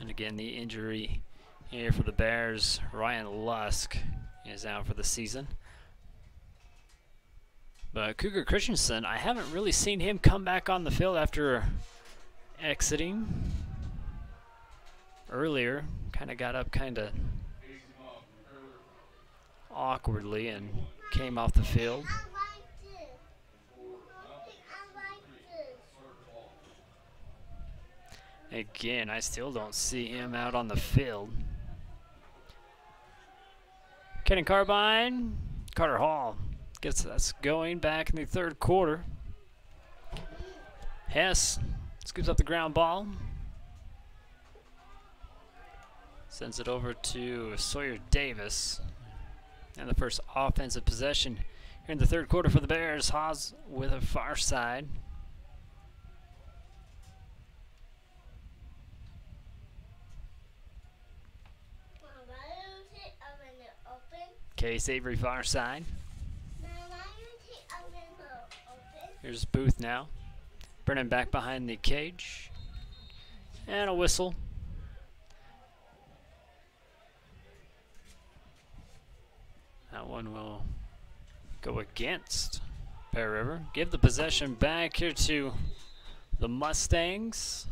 And again, the injury here for the Bears, Ryan Lusk, is out for the season. But Cougar Christensen, I haven't really seen him come back on the field after exiting earlier. Kind of got up kind of awkwardly and came off the field. Again, I still don't see him out on the field. Kenny Carbine, Carter Hall gets us going back in the third quarter. Hess scoops up the ground ball. Sends it over to Sawyer Davis. And the first offensive possession here in the third quarter for the Bears. Haas with a far side. Case Avery far side. Here's Booth now. Brennan back behind the cage. And a whistle. That one will go against Bear River. Give the possession back here to the Mustangs.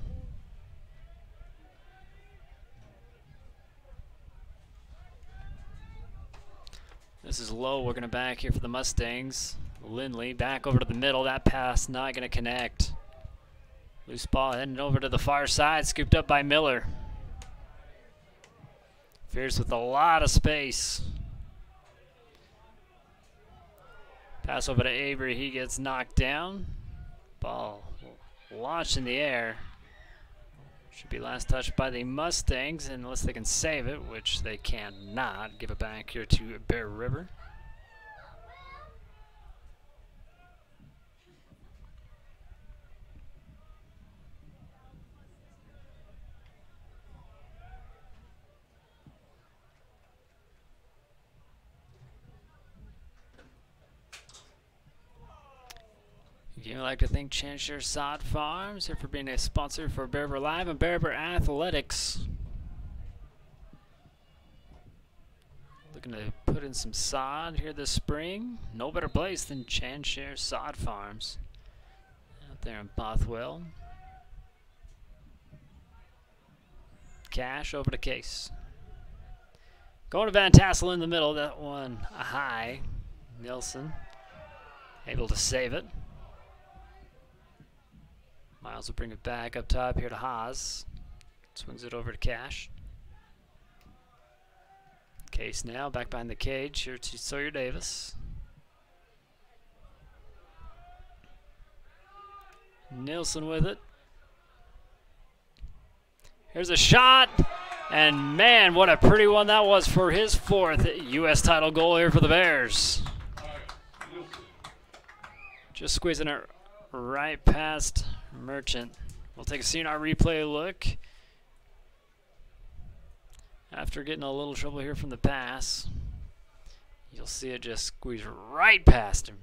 This is low, working it back here for the Mustangs. Lindley back over to the middle. That pass not going to connect. Loose ball heading over to the far side, scooped up by Miller. Fierce with a lot of space. Pass over to Avery, he gets knocked down. Ball launched in the air. Should be last touched by the Mustangs unless they can save it, which they cannot. Give it back here to Bear River. You'd like to thank Chanshire Sod Farms here for being a sponsor for Bear River Live and Bear River Athletics. Looking to put in some sod here this spring. No better place than Chanshire Sod Farms out there in Bothwell. Cash over to Case. Going to Van Tassel in the middle. That one a high. Nilsson able to save it. Miles will bring it back up top here to Haas. Swings it over to Cash. Case now back behind the cage here to Sawyer Davis. Nilsson with it. Here's a shot. And man, what a pretty one that was for his fourth U.S. title goal here for the Bears. Just squeezing it right past Merchant. We'll take a CNR replay look. After getting a little trouble here from the pass, you'll see it just squeeze right past him.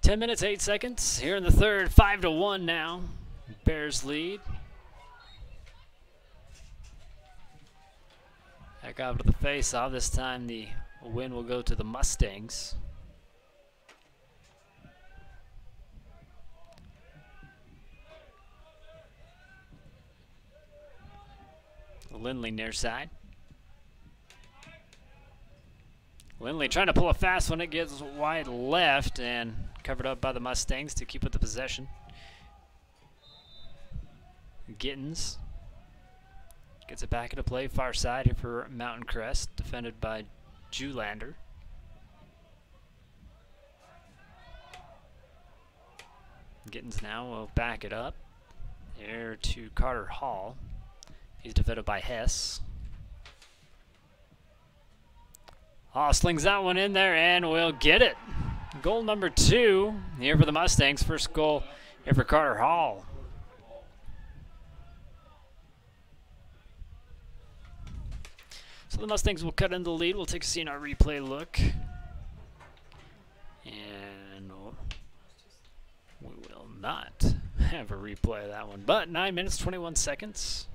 Ten minutes, 8 seconds here in the third. 5-1 now. Bears lead. Back out to the face-off. This time the win will go to the Mustangs. Lindley near side. Lindley trying to pull a fast one. It gets wide left and covered up by the Mustangs to keep with the possession. Gittens gets it back into play, far side here for Mountain Crest, defended by Julander. Gittens now will back it up. Here to Carter Hall. He's defended by Hess. Hall slings that one in there and will get it. Goal number 2 here for the Mustangs. First goal here for Carter Hall. So the Mustangs will cut into the lead. We'll take a see in our replay look. And we will not have a replay of that one. But 9 minutes, 21 seconds.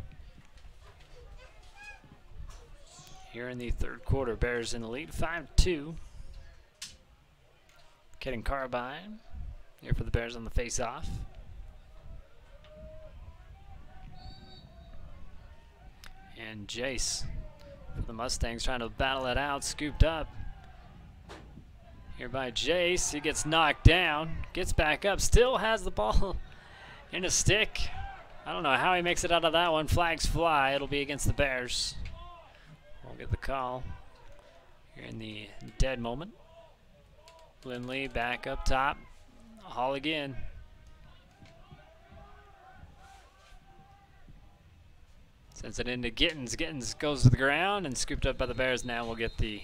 Here in the third quarter, Bears in the lead, 5-2. Kidding Carbine here for the Bears on the face-off. And Jace for the Mustangs trying to battle it out, scooped up. Here by Jace, he gets knocked down, gets back up, still has the ball in a stick. I don't know how he makes it out of that one. Flags fly, it'll be against the Bears. We'll get the call here in the dead moment. Lindley back up top. Hall again. Sends it into Gittens. Gittens goes to the ground and scooped up by the Bears. Now we'll get the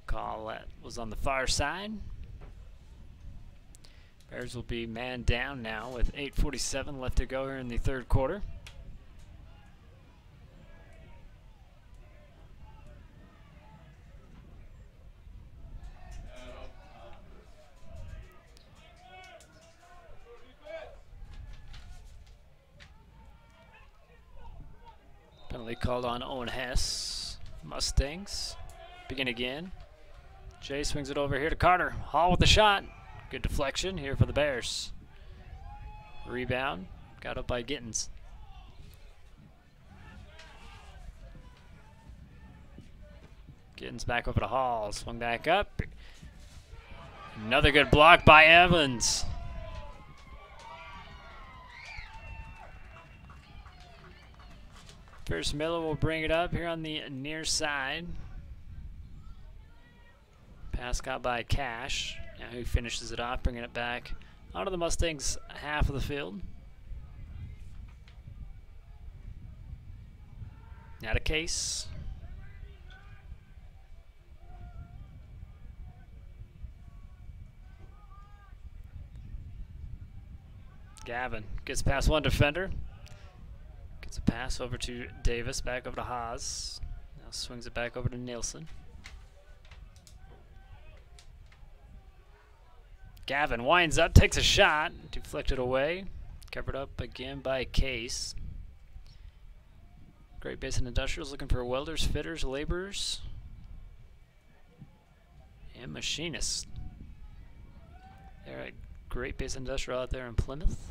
call that was on the far side. Bears will be man down now with 8:47 left to go here in the third quarter. Penalty called on Owen Hess. Mustangs begin again. Jay swings it over here to Carter. Hall with the shot. Good deflection here for the Bears. Rebound. Got up by Gittens. Gittens back over to Hall. Swung back up. Another good block by Evans. Pierce Miller will bring it up here on the near side. Pass got by Cash. Now he finishes it off, bringing it back onto the Mustangs' half of the field. Now to Case. Gavin gets past one defender. Gets a pass over to Davis, back over to Haas. Now swings it back over to Nielsen. Gavin winds up, takes a shot, deflected away. Covered up again by Case. Great Basin Industrials looking for welders, fitters, laborers, and machinists. They're at Great Basin Industrial out there in Plymouth.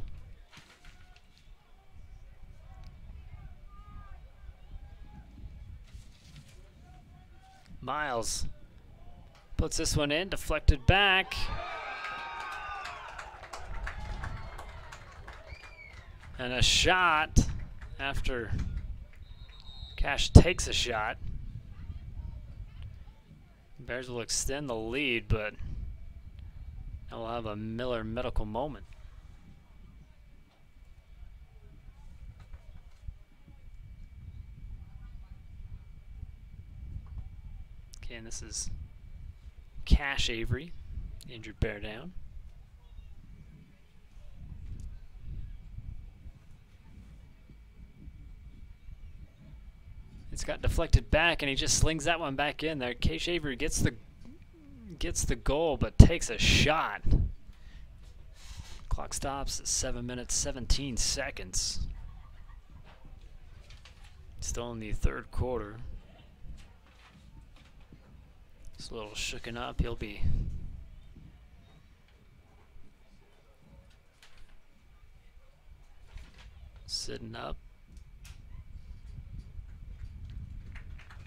Miles puts this one in, deflected back. And a shot after Cash takes a shot. Bears will extend the lead, but now we'll have a Miller medical moment. Okay, and this is Cash Avery, the injured Bear down. It's got deflected back, and he just slings that one back in there. Cash Avery gets the goal, but takes a shot. Clock stops at 7 minutes, 17 seconds. Still in the third quarter. It's a little shooken up. He'll be sitting up.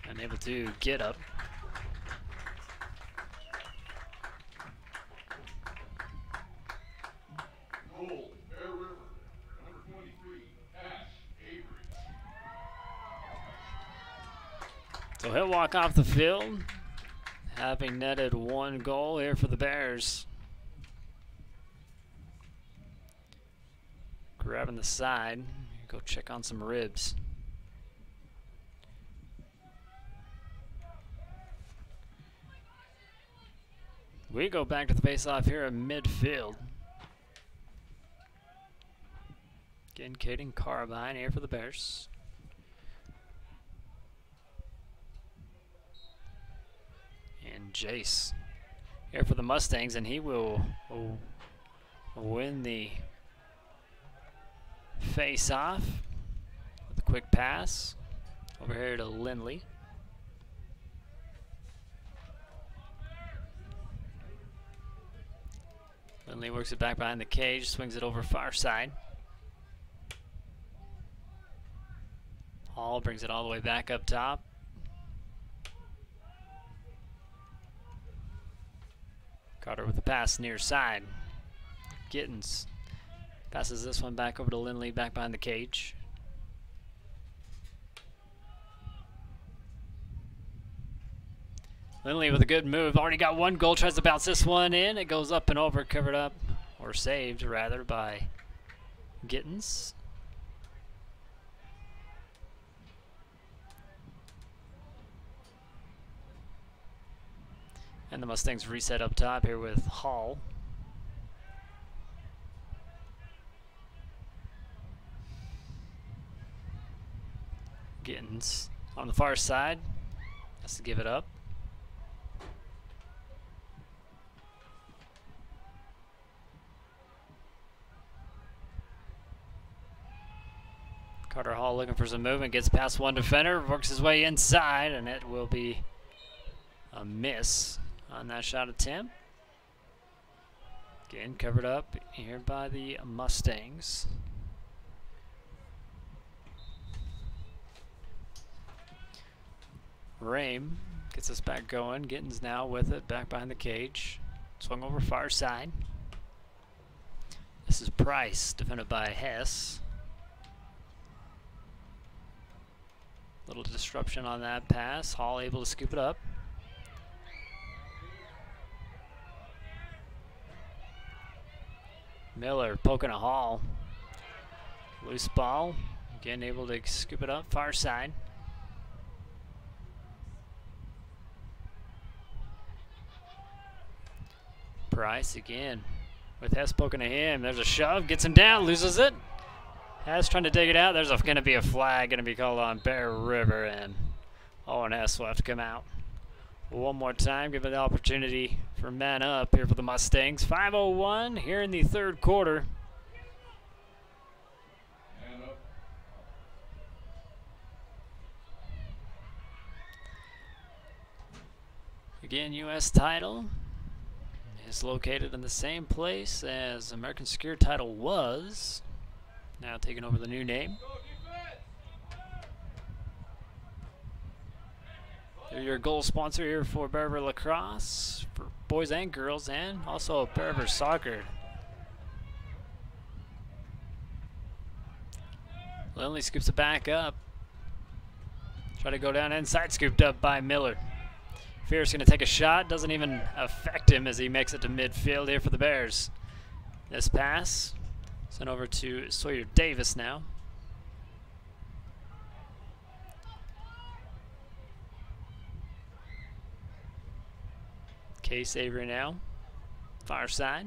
Unable to get up. Goal, Bear River. Number 23, Ash Avery. So he'll walk off the field, having netted 1 goal here for the Bears. Grabbing the side, go check on some ribs. We go back to the face-off here in midfield. Again, Caden Carbine here for the Bears. And Jace here for the Mustangs, and he will win the face-off with a quick pass over here to Lindley. Lindley works it back behind the cage, swings it over far side. Hall brings it all the way back up top. Carter with the pass near side. Gittins passes this one back over to Lindley, back behind the cage. Lindley with a good move, already got 1 goal, tries to bounce this one in. It goes up and over, covered up, or saved rather, by Gittins. And the Mustangs reset up top here with Hall. Gittins on the far side, has to give it up. Carter Hall looking for some movement, gets past 1 defender, works his way inside, and it will be a miss on that shot attempt. Again, covered up here by the Mustangs. Rame gets us back going. Gittins now with it, back behind the cage. Swung over far side. This is Price, defended by Hess. Little disruption on that pass. Hall able to scoop it up. Miller poking a Hall. Loose ball. Again able to scoop it up. Far side. Price again with Hess poking at him. There's a shove. Gets him down. Loses it. Hess trying to dig it out. There's going to be a flag going to be called on Bear River, and Owen Hess will have to come out one more time. Give it the opportunity for man up here for the Mustangs. 5:01 here in the 3rd quarter. Man up. Again, U.S. title is located in the same place as American Secure title was. Now taking over the new name. They're your goal sponsor here for Bear River Lacrosse, for boys and girls, and also Bear River Soccer. Lindley scoops it back up. Try to go down inside, scooped up by Miller. Fierce going to take a shot, doesn't even affect him as he makes it to midfield here for the Bears. This pass sent over to Sawyer Davis now. Case Avery now, far side.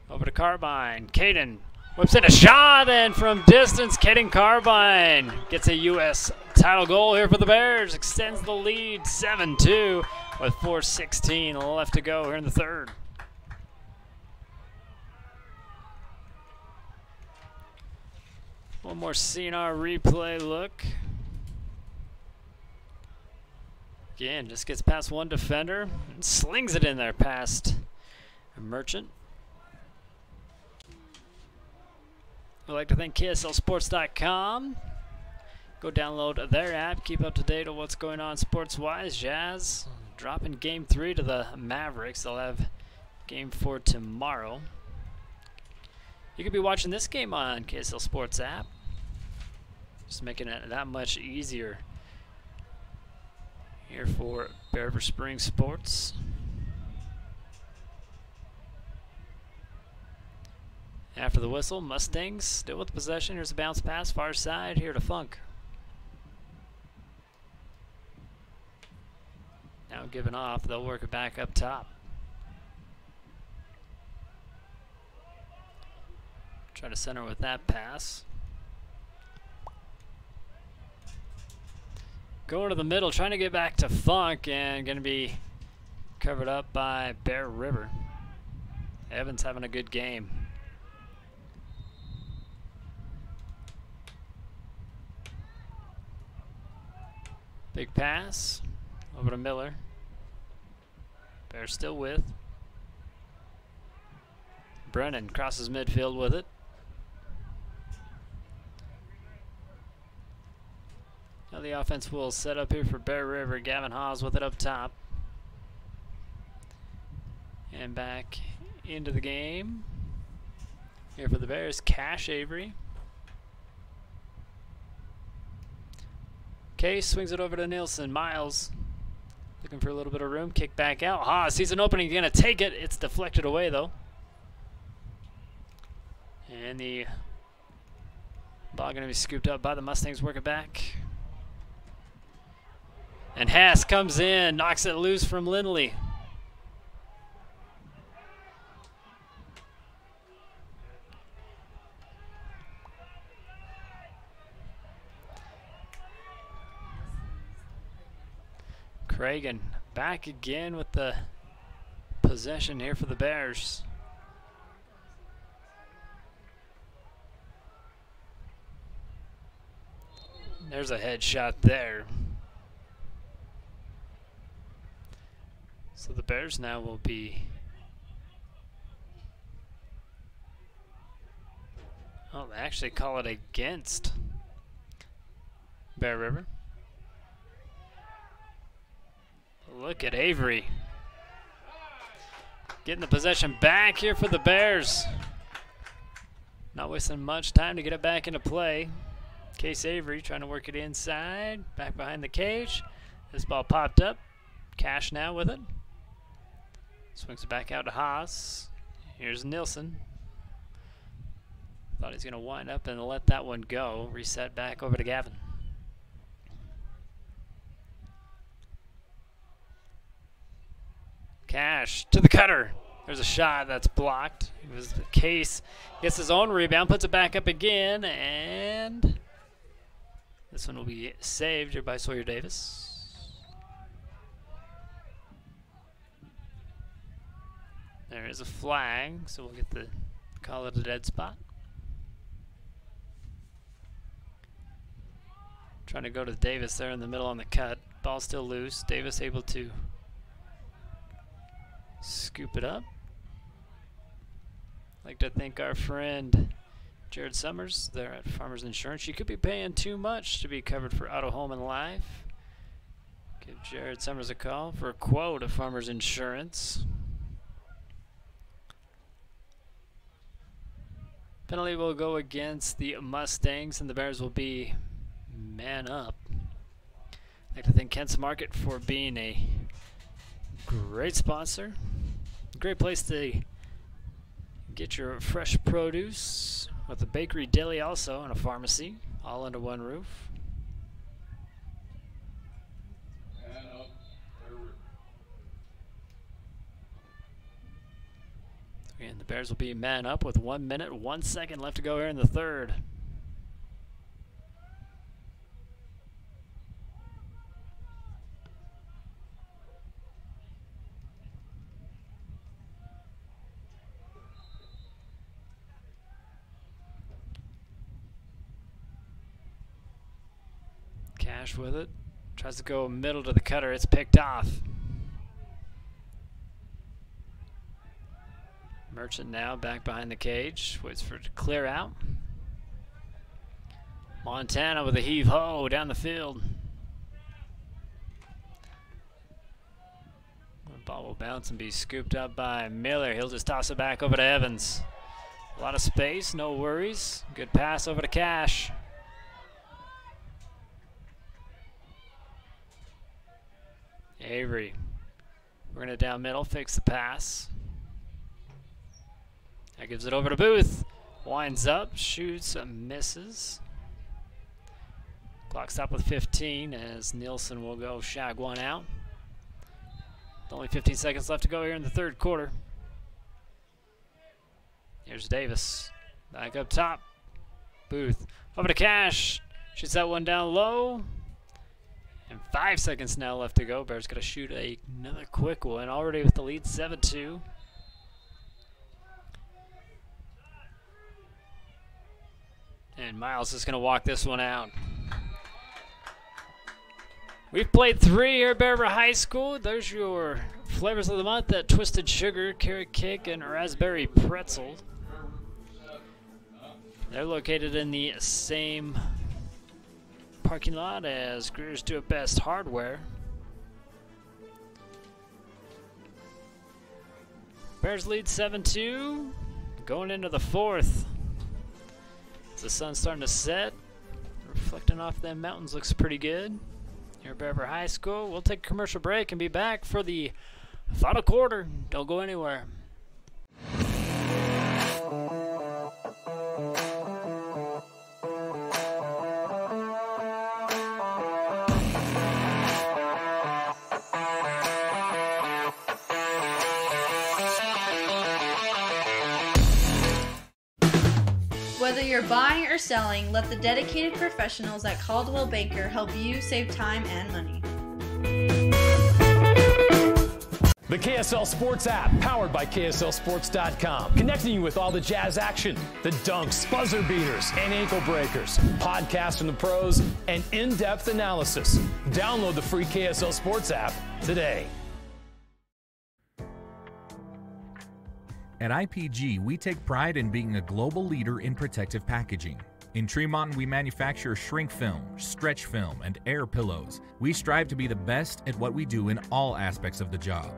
Over to Carbine. Caden whips in a shot, and from distance, Caden Carbine gets a U.S. title goal here for the Bears. Extends the lead 7-2 with 4:16 left to go here in the 3rd. One more CNR replay look. Again, just gets past 1 defender and slings it in there past Merchant. We'd like to thank KSLSports.com. Go download their app. Keep up to date on what's going on sports-wise. Jazz dropping Game 3 to the Mavericks. They'll have Game 4 tomorrow. You could be watching this game on KSL Sports app. Just making it that much easier here for Bear River Springs Sports. After the whistle, Mustangs still with possession. Here's a bounce pass, far side, here to Funk. Now giving off, they'll work it back up top. Try to center with that pass. Going to the middle, trying to get back to Funk, and going to be covered up by Bear River. Evans having a good game. Big pass over to Miller. Bear still with. Brennan crosses midfield with it. Now the offense will set up here for Bear River. Gavin Hawes with it up top. And back into the game. Here for the Bears, Cash Avery. Case swings it over to Nielsen. Miles looking for a little bit of room. Kick back out. Haas sees an opening. Going to take it. It's deflected away, though. And the ball going to be scooped up by the Mustangs. Work it back. And Haas comes in. Knocks it loose from Lindley. Cragen back again with the possession here for the Bears. There's a headshot there. So the Bears now will be... Oh, they actually call it against Bear River. Look at Avery. Getting the possession back here for the Bears. Not wasting much time to get it back into play. Case Avery trying to work it inside. Back behind the cage. This ball popped up. Cash now with it. Swings it back out to Haas. Here's Nilsson. Thought he's going to wind up and let that one go. Reset back over to Gavin. Cash to the cutter. There's a shot that's blocked. It was the Case. Gets his own rebound, puts it back up again, and this one will be saved here by Sawyer Davis. There is a flag, so we'll get the call it a dead spot. Trying to go to Davis there in the middle on the cut. Ball still loose. Davis able to scoop it up. I'd like to thank our friend Jared Summers there at Farmers Insurance. You could be paying too much to be covered for auto, home, and life. Give Jared Summers a call for a quote of Farmers Insurance. Penalty will go against the Mustangs, and the Bears will be man up. I'd like to thank Kent's Market for being a great sponsor. Great place to get your fresh produce with a bakery, deli also, and a pharmacy, all under one roof. And up, Bear River. And the Bears will be man up with 1 minute, 1 second left to go here in the third. Cash with it. Tries to go middle to the cutter. It's picked off. Merchant now back behind the cage. Waits for it to clear out. Montana with a heave-ho down the field. The ball will bounce and be scooped up by Miller. He'll just toss it back over to Evans. A lot of space, no worries. Good pass over to Cash. Avery. We're going to down middle, fakes the pass. That gives it over to Booth. Winds up, shoots, misses. Clock stop with 15 as Nielsen will go shag one out. Only 15 seconds left to go here in the third quarter. Here's Davis. Back up top. Booth. Over to Cash. Shoots that one down low. And 5 seconds now left to go. Bears got to shoot another quick one. Already with the lead 7-2. And Miles is going to walk this one out. We've played 3 here at Bear River High School. There's your flavors of the month: that twisted sugar, carrot cake, and raspberry pretzel. They're located in the same parking lot as Greer's Do It Best Hardware. Bears lead 7-2, going into the fourth. The sun's starting to set, reflecting off them mountains. Looks pretty good here at Bear River High School. We'll take a commercial break and be back for the final quarter. Don't go anywhere. Whether you're buying or selling, let the dedicated professionals at Caldwell Banker help you save time and money. The KSL Sports app, powered by KSLSports.com, connecting you with all the Jazz action, the dunks, buzzer beaters, and ankle breakers, podcasts from the pros, and in-depth analysis. Download the free KSL Sports app today. At IPG, we take pride in being a global leader in protective packaging. In Tremont, we manufacture shrink film, stretch film, and air pillows. We strive to be the best at what we do in all aspects of the job.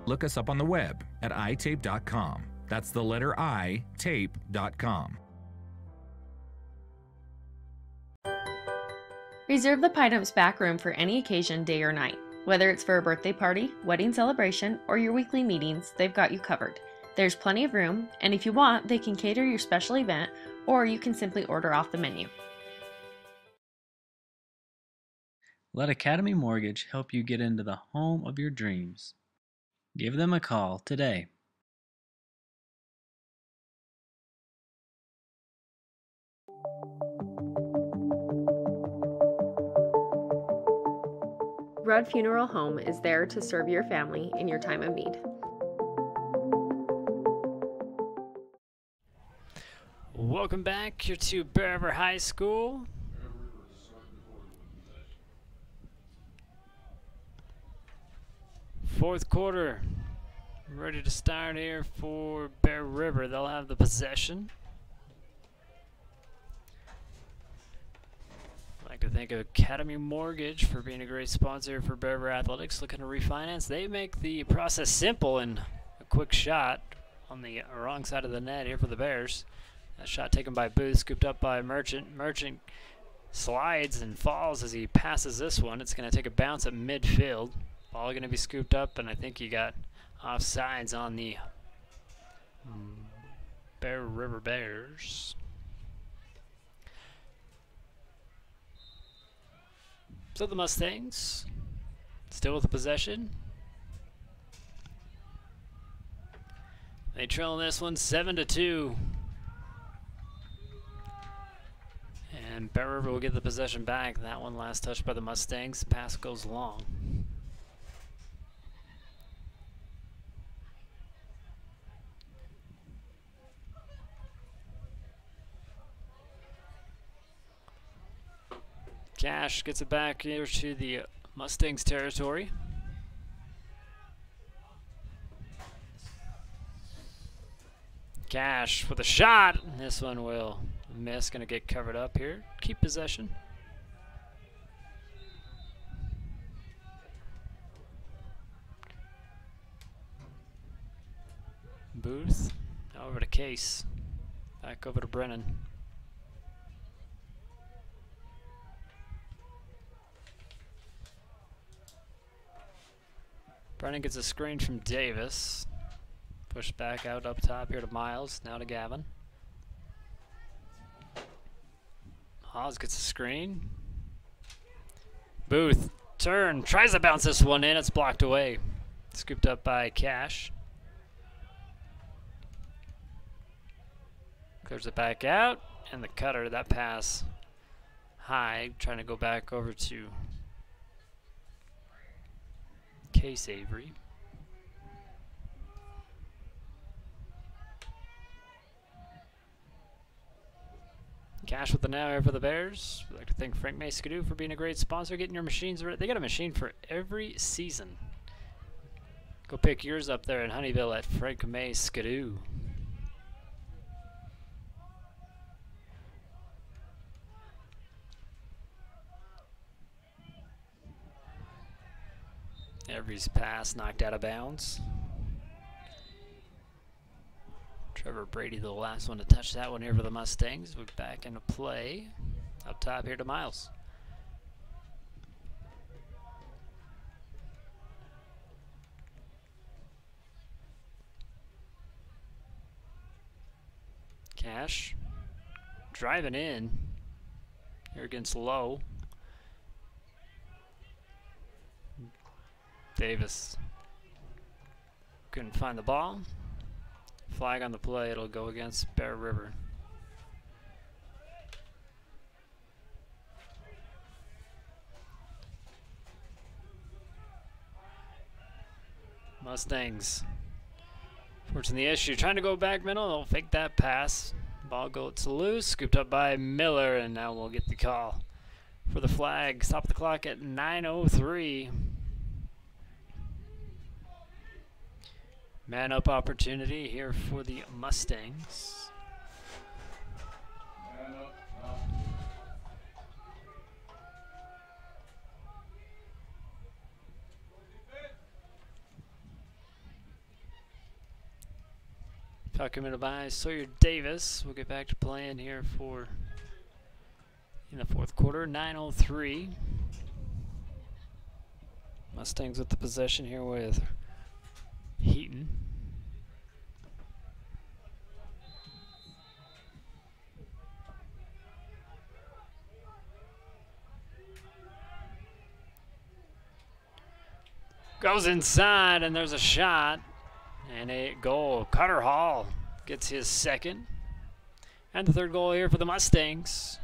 Look us up on the web at itape.com. That's the letter I, tape.com. Reserve the Pitemps back room for any occasion, day or night. Whether it's for a birthday party, wedding celebration, or your weekly meetings, they've got you covered. There's plenty of room, and if you want, they can cater your special event, or you can simply order off the menu. Let Academy Mortgage help you get into the home of your dreams. Give them a call today. Rudd Funeral Home is there to serve your family in your time of need. Welcome back here to Bear River High School. Fourth quarter, ready to start here for Bear River. They'll have the possession. I'd like to thank Academy Mortgage for being a great sponsor for Bear River Athletics. Looking to refinance, they make the process simple and a quick shot on the wrong side of the net here for the Bears. That shot taken by Booth, scooped up by Merchant. Merchant slides and falls as he passes this one. It's going to take a bounce at midfield. Ball going to be scooped up, and I think he got offsides on the Bear River Bears. So the Mustangs still with the possession. They trail in this one 7-2. And Bear River will get the possession back. That one last touch by the Mustangs. Pass goes long. Cash gets it back here to the Mustangs territory. Cash with a shot. This one will miss. Going to get covered up here. Keep possession. Booth. Now over to Case. Back over to Brennan. Brennan gets a screen from Davis. Pushed back out up top here to Miles. Now to Gavin. Hawes gets a screen. Booth. Turn. Tries to bounce this one in. It's blocked away. Scooped up by Cash. Clears it back out. And the cutter, that pass high. Trying to go back over to Case Avery. Cash with the now here for the Bears. We'd like to thank Frank May Skidoo for being a great sponsor, getting your machines ready. They got a machine for every season. Go pick yours up there in Honeyville at Frank May Skidoo. Every's pass knocked out of bounds. Trevor Brady, the last one to touch that one here for the Mustangs. We're back into play. Up top here to Miles. Cash driving in here against Lowe. Davis couldn't find the ball. Flag on the play, it'll go against Bear River. Mustangs forcing the issue, trying to go back middle, they'll fake that pass. Ball goes loose, scooped up by Miller, and now we'll get the call for the flag. Stop the clock at 9:03. Man up opportunity here for the Mustangs. Puck committed by Sawyer Davis. We'll get back to playing here for in the fourth quarter. 9:03. Mustangs with the possession here with Heaton. Goes inside and there's a shot and a goal. Carter Hall gets his second and the third goal here for the Mustangs.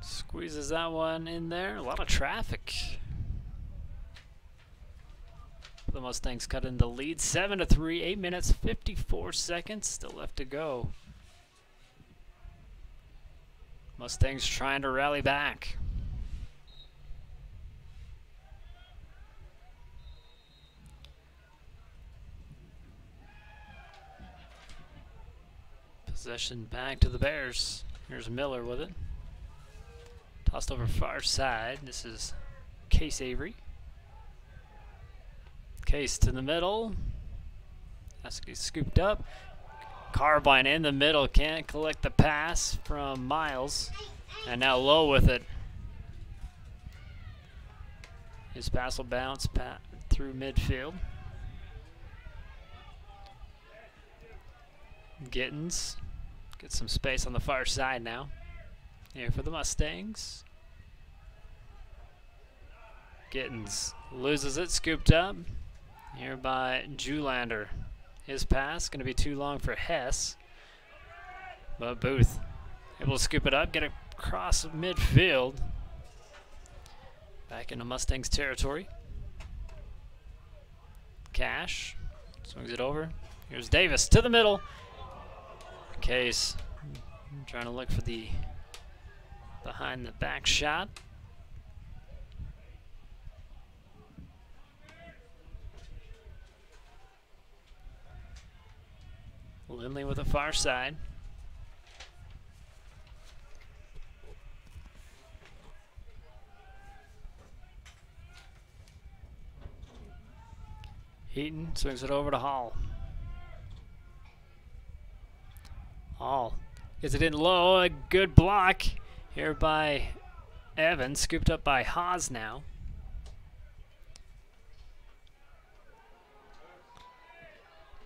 Squeezes that one in there. A lot of traffic. The Mustangs cut in the lead. 7-3. 8 minutes, 54 seconds. Still left to go. Mustangs trying to rally back. Possession back to the Bears. Here's Miller with it. Tossed over far side. This is Case Avery. Case to the middle. Has to be scooped up. Carbine in the middle. Can't collect the pass from Miles. And now Lowe with it. His pass will bounce through midfield. Gittins gets some space on the far side now. Here for the Mustangs. Gittins loses it, scooped up. Here by Julander. His pass going to be too long for Hess. But Booth able to scoop it up, get it across midfield. Back into Mustangs territory. Cash swings it over. Here's Davis to the middle. Case trying to look for the behind the back shot. Lindley with the far side. Heaton swings it over to Hall. Hall gets it in low. A good block here by Evans. Scooped up by Haas now.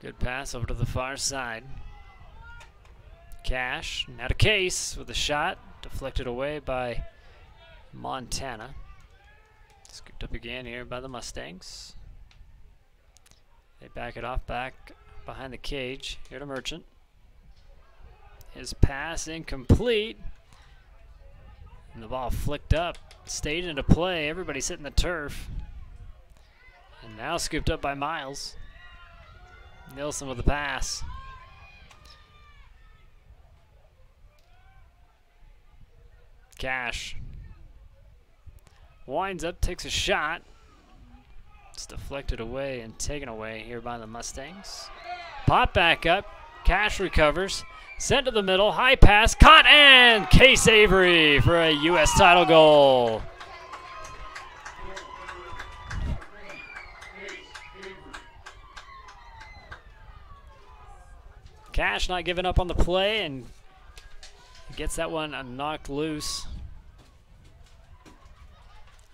Good pass over to the far side. Cash, now to Case with a shot. Deflected away by Montana. Scooped up again here by the Mustangs. They back it off back behind the cage. Here to Merchant. His pass incomplete. And the ball flicked up. Stayed into play. Everybody's hitting the turf. And now scooped up by Miles. Nilsson with the pass. Cash. Winds up, takes a shot. It's deflected away and taken away here by the Mustangs. Pop back up. Cash recovers. Sent to the middle. High pass. Caught and Case Avery for a U.S. title goal. Cash not giving up on the play and gets that one knocked loose.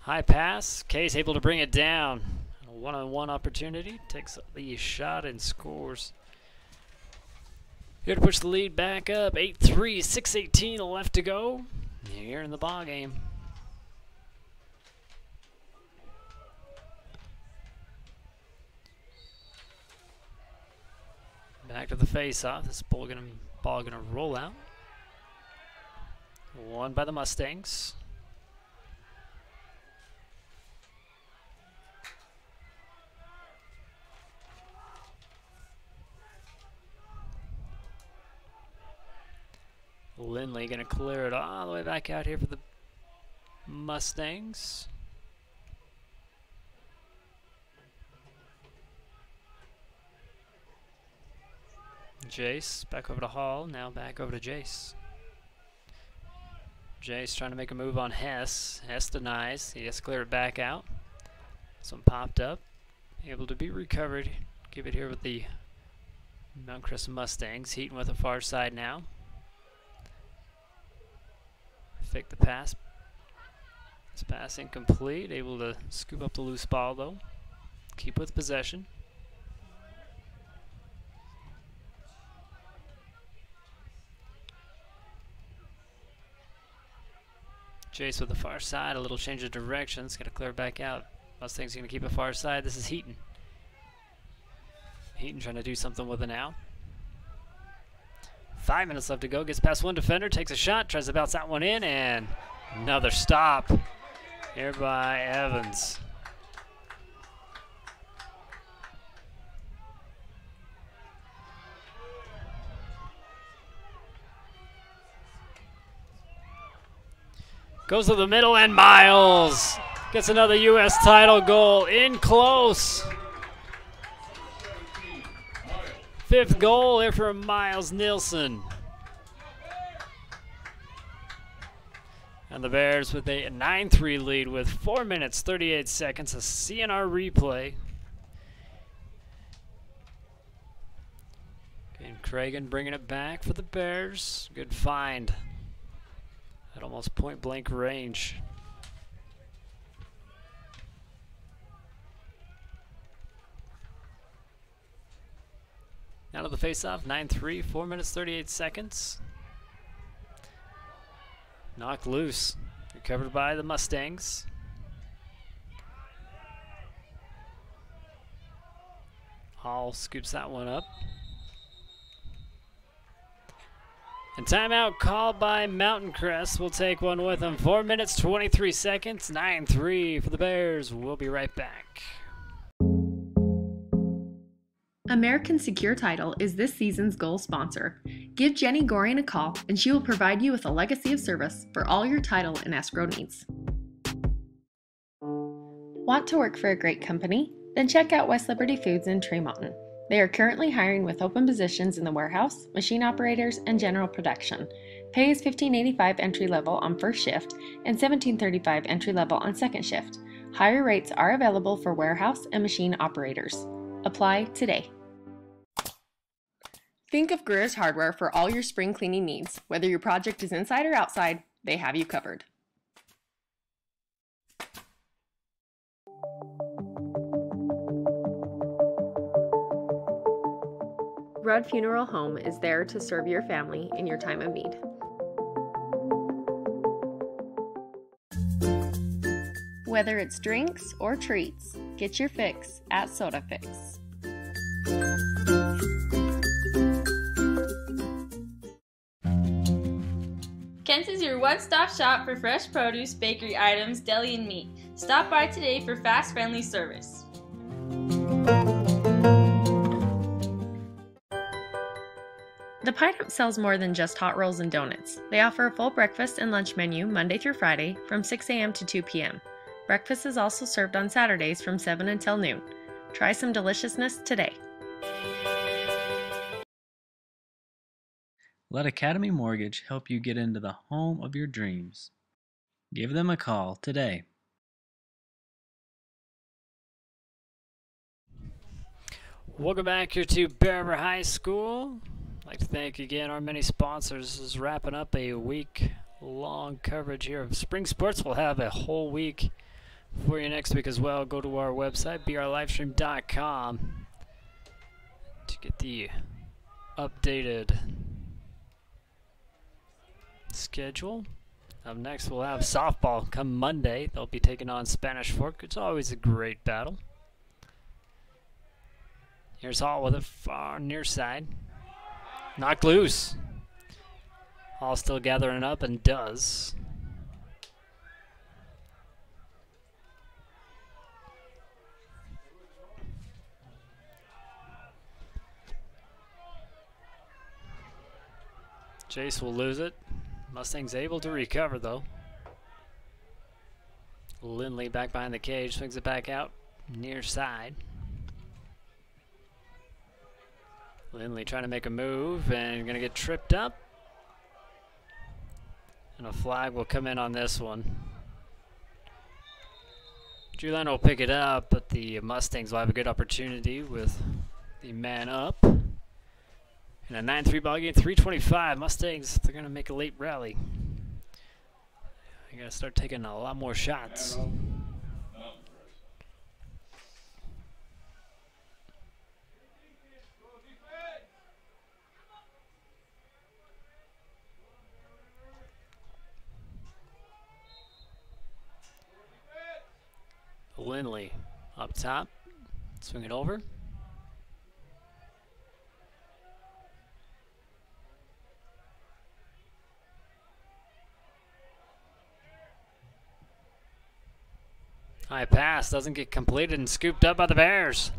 High pass. Case able to bring it down. A one-on-one opportunity. Takes the shot and scores. Here to push the lead back up. 8-3, 6:18 left to go. Here in the ball game. Back to the face-off. This ball gonna roll out. Won by the Mustangs. Lindley gonna clear it all the way back out here for the Mustangs. Jace back over to Hall, now back over to Jace. Jace trying to make a move on Hess. Hess denies. He has to clear it back out. Some popped up. Able to be recovered. Keep it here with the Mount Crest Mustangs. Heaton with the far side now. Fake the pass. This pass incomplete. Able to scoop up the loose ball though. Keep with possession. Jace with the far side, a little change of direction. It's going to clear back out. Mustang's going to keep it far side. This is Heaton. Heaton trying to do something with it now. 5 minutes left to go. Gets past one defender, takes a shot, tries to bounce that one in, and another stop here by Evans. Goes to the middle, and Miles gets another U.S. title goal in close. 5th goal here for Miles Nilsson. And the Bears with a 9-3 lead with 4 minutes, 38 seconds. A CNR replay. And Cragen bringing it back for the Bears. Good find. At almost point-blank range. Now to the face-off, 9-3, 4 minutes, 38 seconds. Knocked loose, recovered by the Mustangs. Hall scoops that one up. And timeout called by Mountain Crest. We'll take one with them. 4 minutes, 23 seconds, 9-3 for the Bears. We'll be right back. American Secure Title is this season's goal sponsor. Give Jenny Gorian a call and she will provide you with a legacy of service for all your title and escrow needs. Want to work for a great company? Then check out West Liberty Foods in Tremonton. They are currently hiring with open positions in the warehouse, machine operators, and general production. Pay is $15.85 entry level on first shift and $17.35 entry level on second shift. Higher rates are available for warehouse and machine operators. Apply today. Think of Greer's Hardware for all your spring cleaning needs. Whether your project is inside or outside, they have you covered. Rudd Funeral Home is there to serve your family in your time of need. Whether it's drinks or treats, get your fix at Soda Fix. Kent's is your one-stop shop for fresh produce, bakery items, deli, and meat. Stop by today for fast, friendly service. The Pie Dump sells more than just hot rolls and donuts. They offer a full breakfast and lunch menu Monday through Friday from 6 a.m. to 2 p.m. Breakfast is also served on Saturdays from 7 until noon. Try some deliciousness today. Let Academy Mortgage help you get into the home of your dreams. Give them a call today. Welcome back here to Bear River High School. I'd like to thank again our many sponsors. This is wrapping up a week-long coverage here of spring sports. We'll have a whole week for you next week as well. Go to our website, brlivestream.com, to get the updated schedule. Up next, we'll have softball come Monday. They'll be taking on Spanish Fork. It's always a great battle. Here's Hall with it far near side. Knocked loose. Hall still gathering up and does. Chase will lose it. Mustangs able to recover though. Lindley back behind the cage, swings it back out near side. Lindley trying to make a move and gonna get tripped up. And a flag will come in on this one. Julian will pick it up, but the Mustangs will have a good opportunity with the man up. In a 9-3 ball game, 3:25. Mustangs, they're gonna make a late rally. You gotta start taking a lot more shots. Lindley up top, swing it over. High pass doesn't get completed and scooped up by the Bears.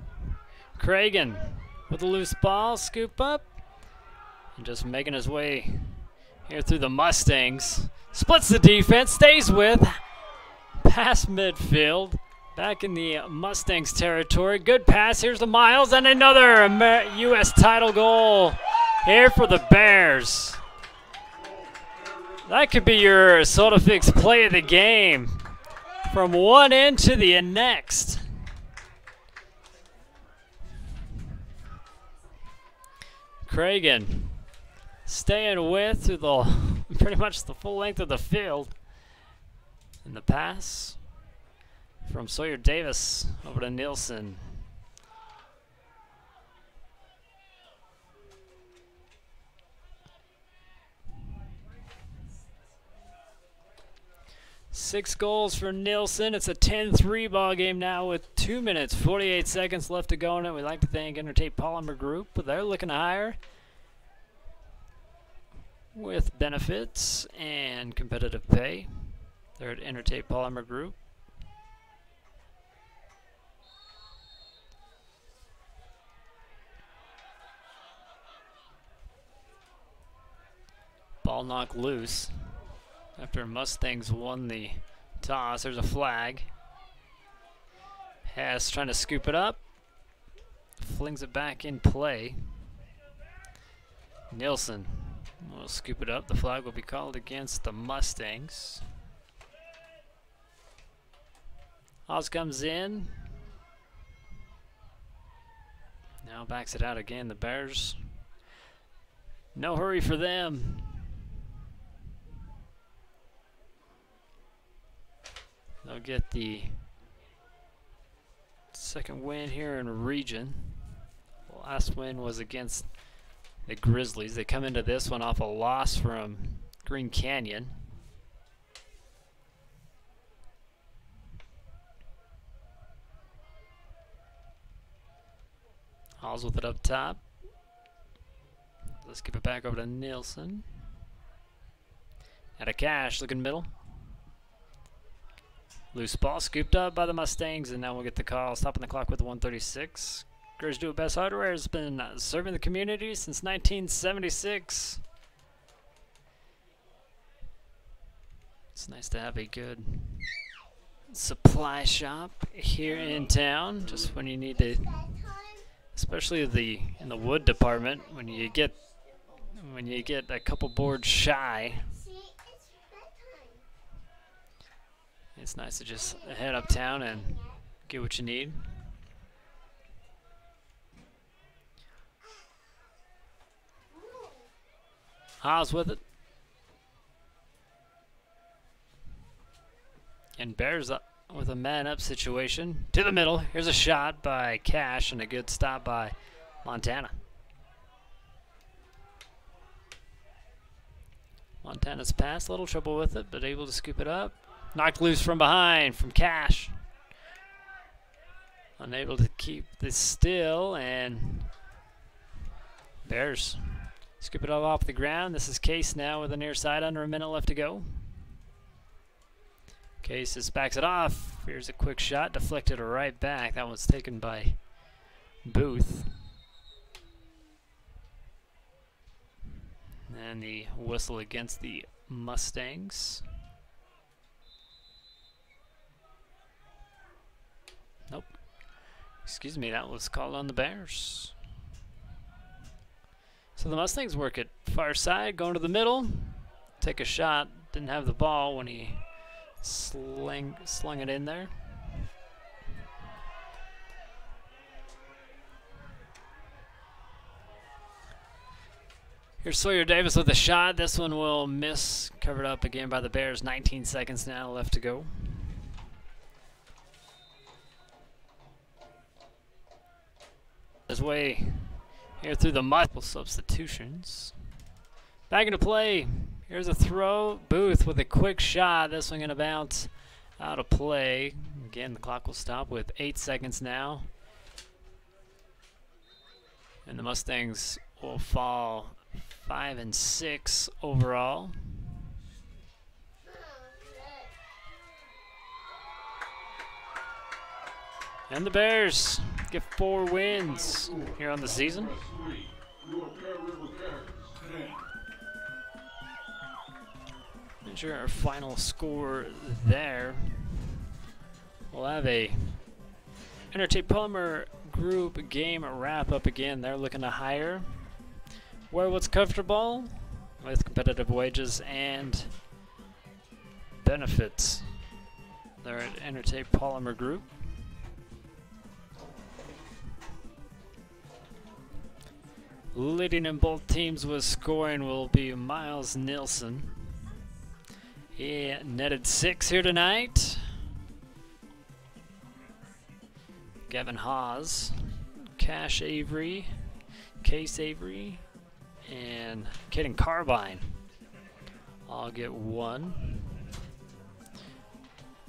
Cragen with a loose ball, scoop up, and just making his way here through the Mustangs. Splits the defense, stays with, past midfield. Back in the Mustangs territory. Good pass. Here's the Miles and another U.S. title goal here for the Bears. That could be your SodaFix play of the game. From one end to the next. Cragen staying with through the pretty much the full length of the field. And the pass from Sawyer Davis over to Nielsen. Six goals for Nielsen. It's a 10-3 ball game now with 2 minutes, 48 seconds left to go in it. We'd like to thank Intertape Polymer Group, but they're looking to hire with benefits and competitive pay. They're at Intertape Polymer Group. Ball knocked loose after Mustangs won the toss. There's a flag. Hess trying to scoop it up. flings it back in play. Nielsen will scoop it up. The flag will be called against the Mustangs. Haas comes in. Now backs it out again. The Bears, no hurry for them. They'll get the second win here in region. The last win was against the Grizzlies. They come into this one off a loss from Green Canyon. Halls with it up top. Let's give it back over to Nielsen. Out of Cash, looking middle. Loose ball scooped up by the Mustangs, and now we'll get the call. Stopping the clock with 1:36. Gers Do It Best Hardware has been serving the community since 1976. It's nice to have a good supply shop here in town, just when you need to, especially in the wood department, when you get a couple boards shy. It's nice to just head uptown and get what you need. Haas with it. And Bears up with a man-up situation. To the middle. Here's a shot by Cash and a good stop by Montana. Montana's pass, a little trouble with it, but able to scoop it up. Knocked loose from behind from Cash. Unable to keep this still, and Bears scoop it all off the ground. This is Case now with a near side, under a minute left to go. Case just backs it off. Here's a quick shot, deflected right back. That one's taken by Booth. And the whistle against the Mustangs. Nope. Excuse me, that was called on the Bears. So the Mustangs work it far side, going to the middle. Take a shot. Didn't have the ball when he slung it in there. Here's Sawyer Davis with a shot. This one will miss. Covered up again by the Bears. 19 seconds now left to go. His way here through the multiple substitutions. Back into play. Here's a throw. Booth with a quick shot. This one going to bounce out of play. Again, the clock will stop with 8 seconds now. And the Mustangs will fall 5 and 6 overall. And the Bears get 4 wins here on the season. Ensure our final score there. We'll have a Entertainment Polymer Group game wrap up again. They're looking to hire wear what's comfortable with competitive wages and benefits. They're at Entertainment Polymer Group. Leading in both teams with scoring will be Miles Nilsson. He netted 6 here tonight. Gavin Haas, Cash Avery, Case Avery, and Caden Carbine all get 1.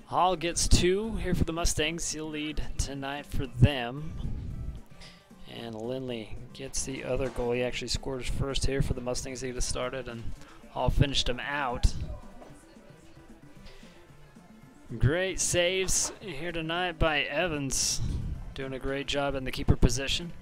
Hall gets 2 here for the Mustangs. He'll lead tonight for them. And Lindley gets the other goal. He actually scored his first here for the Mustangs. He just started, and Hall finished him out. Great saves here tonight by Evans. Doing a great job in the keeper position.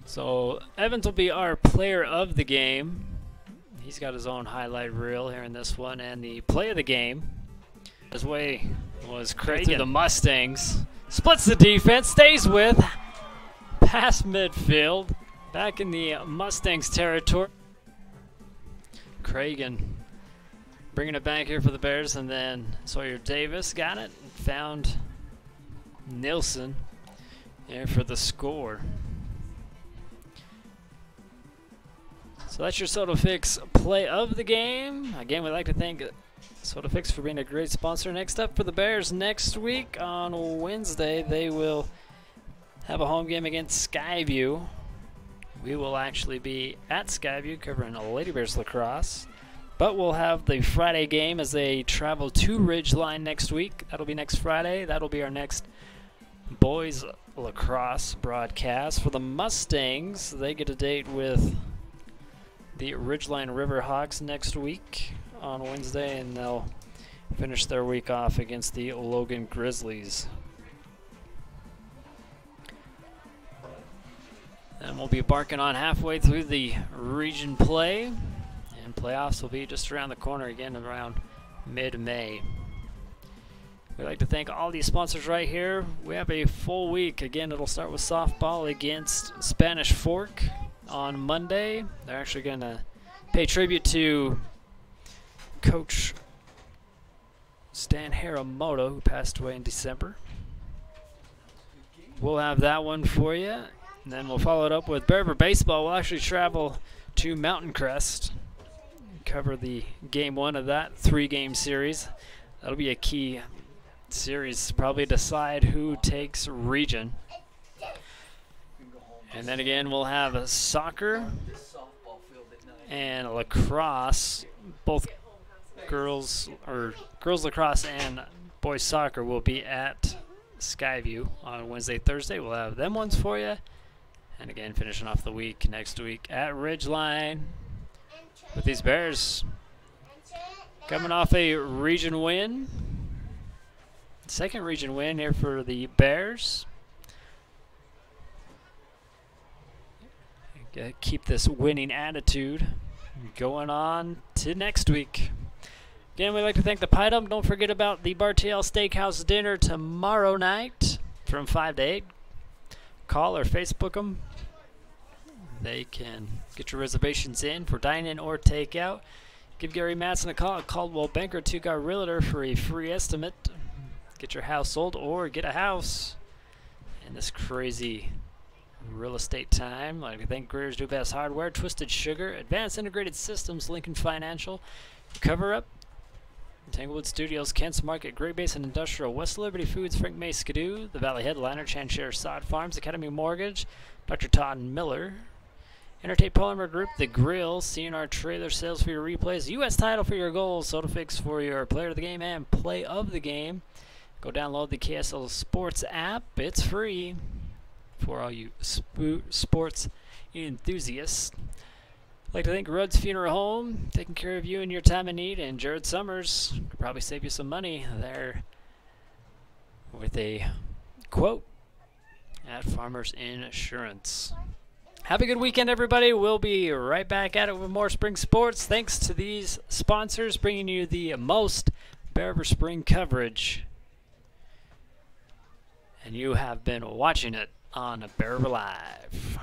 So Evans will be our player of the game. He's got his own highlight reel here in this one. And the play of the game His way was Crest to the Mustangs. Splits the defense, stays with, past midfield, back in the Mustangs territory. Cragen bringing it back here for the Bears, and then Sawyer Davis got it and found Nilsson there for the score. So that's your Soda Fix play of the game. Again, we'd like to thank Soda Fix for being a great sponsor. Next up for the Bears next week on Wednesday, they will have a home game against Skyview. We will actually be at Skyview covering Lady Bears lacrosse, but we'll have the Friday game as they travel to Ridgeline next week. That'll be next Friday. That'll be our next boys lacrosse broadcast. For the Mustangs, they get a date with the Ridgeline Riverhawks next week on Wednesday, and they'll finish their week off against the Logan Grizzlies. And we'll be barking on halfway through the region play, and playoffs will be just around the corner again around mid-May. We'd like to thank all these sponsors right here. We have a full week. Again, it'll start with softball against Spanish Fork on Monday. They're actually going to pay tribute to Coach Stan Haramoto, who passed away in December. We'll have that one for you. And then we'll follow it up with Bear River Baseball. We'll actually travel to Mountain Crest, cover the game one of that 3-game series. That'll be a key series, probably decide who takes region. And then again, we'll have soccer and lacrosse. Both girls lacrosse and boys soccer will be at Skyview on Wednesday, Thursday. We'll have them ones for you. And again, finishing off the week next week at Ridgeline with these Bears coming off a region win. Second region win here for the Bears. Keep this winning attitude going on to next week. Again, we'd like to thank the Pie Dump. Don't forget about the Bartiel Steakhouse dinner tomorrow night from 5 to 8. Call or Facebook them. They can get your reservations in for dine-in or takeout. Give Gary Matson a call at Caldwell Banker 2-Guy Realtor for a free estimate. Get your house sold or get a house in this crazy real estate time. Like I thank Greer's Do Best Hardware, Twisted Sugar, Advanced Integrated Systems, Lincoln Financial, Cover Up, Tanglewood Studios, Kent's Market, Great Basin Industrial, West Liberty Foods, Frank May Skidoo, The Valley Headliner, Chanshare Sod Farms, Academy Mortgage, Dr. Todd Miller, Intertape Polymer Group, The Grill, CNR Trailer Sales for your replays, U.S. Title for your goals, Soda Fix for your player of the game and play of the game. Go download the KSL Sports app. It's free for all you sports enthusiasts. I'd like to thank Rudd's Funeral Home, taking care of you in your time of need, and Jared Summers could probably save you some money there with a quote at Farmers Insurance. Have a good weekend, everybody. We'll be right back at it with more spring sports. Thanks to these sponsors bringing you the most Bear River spring coverage. And you have been watching it on Bear River Live.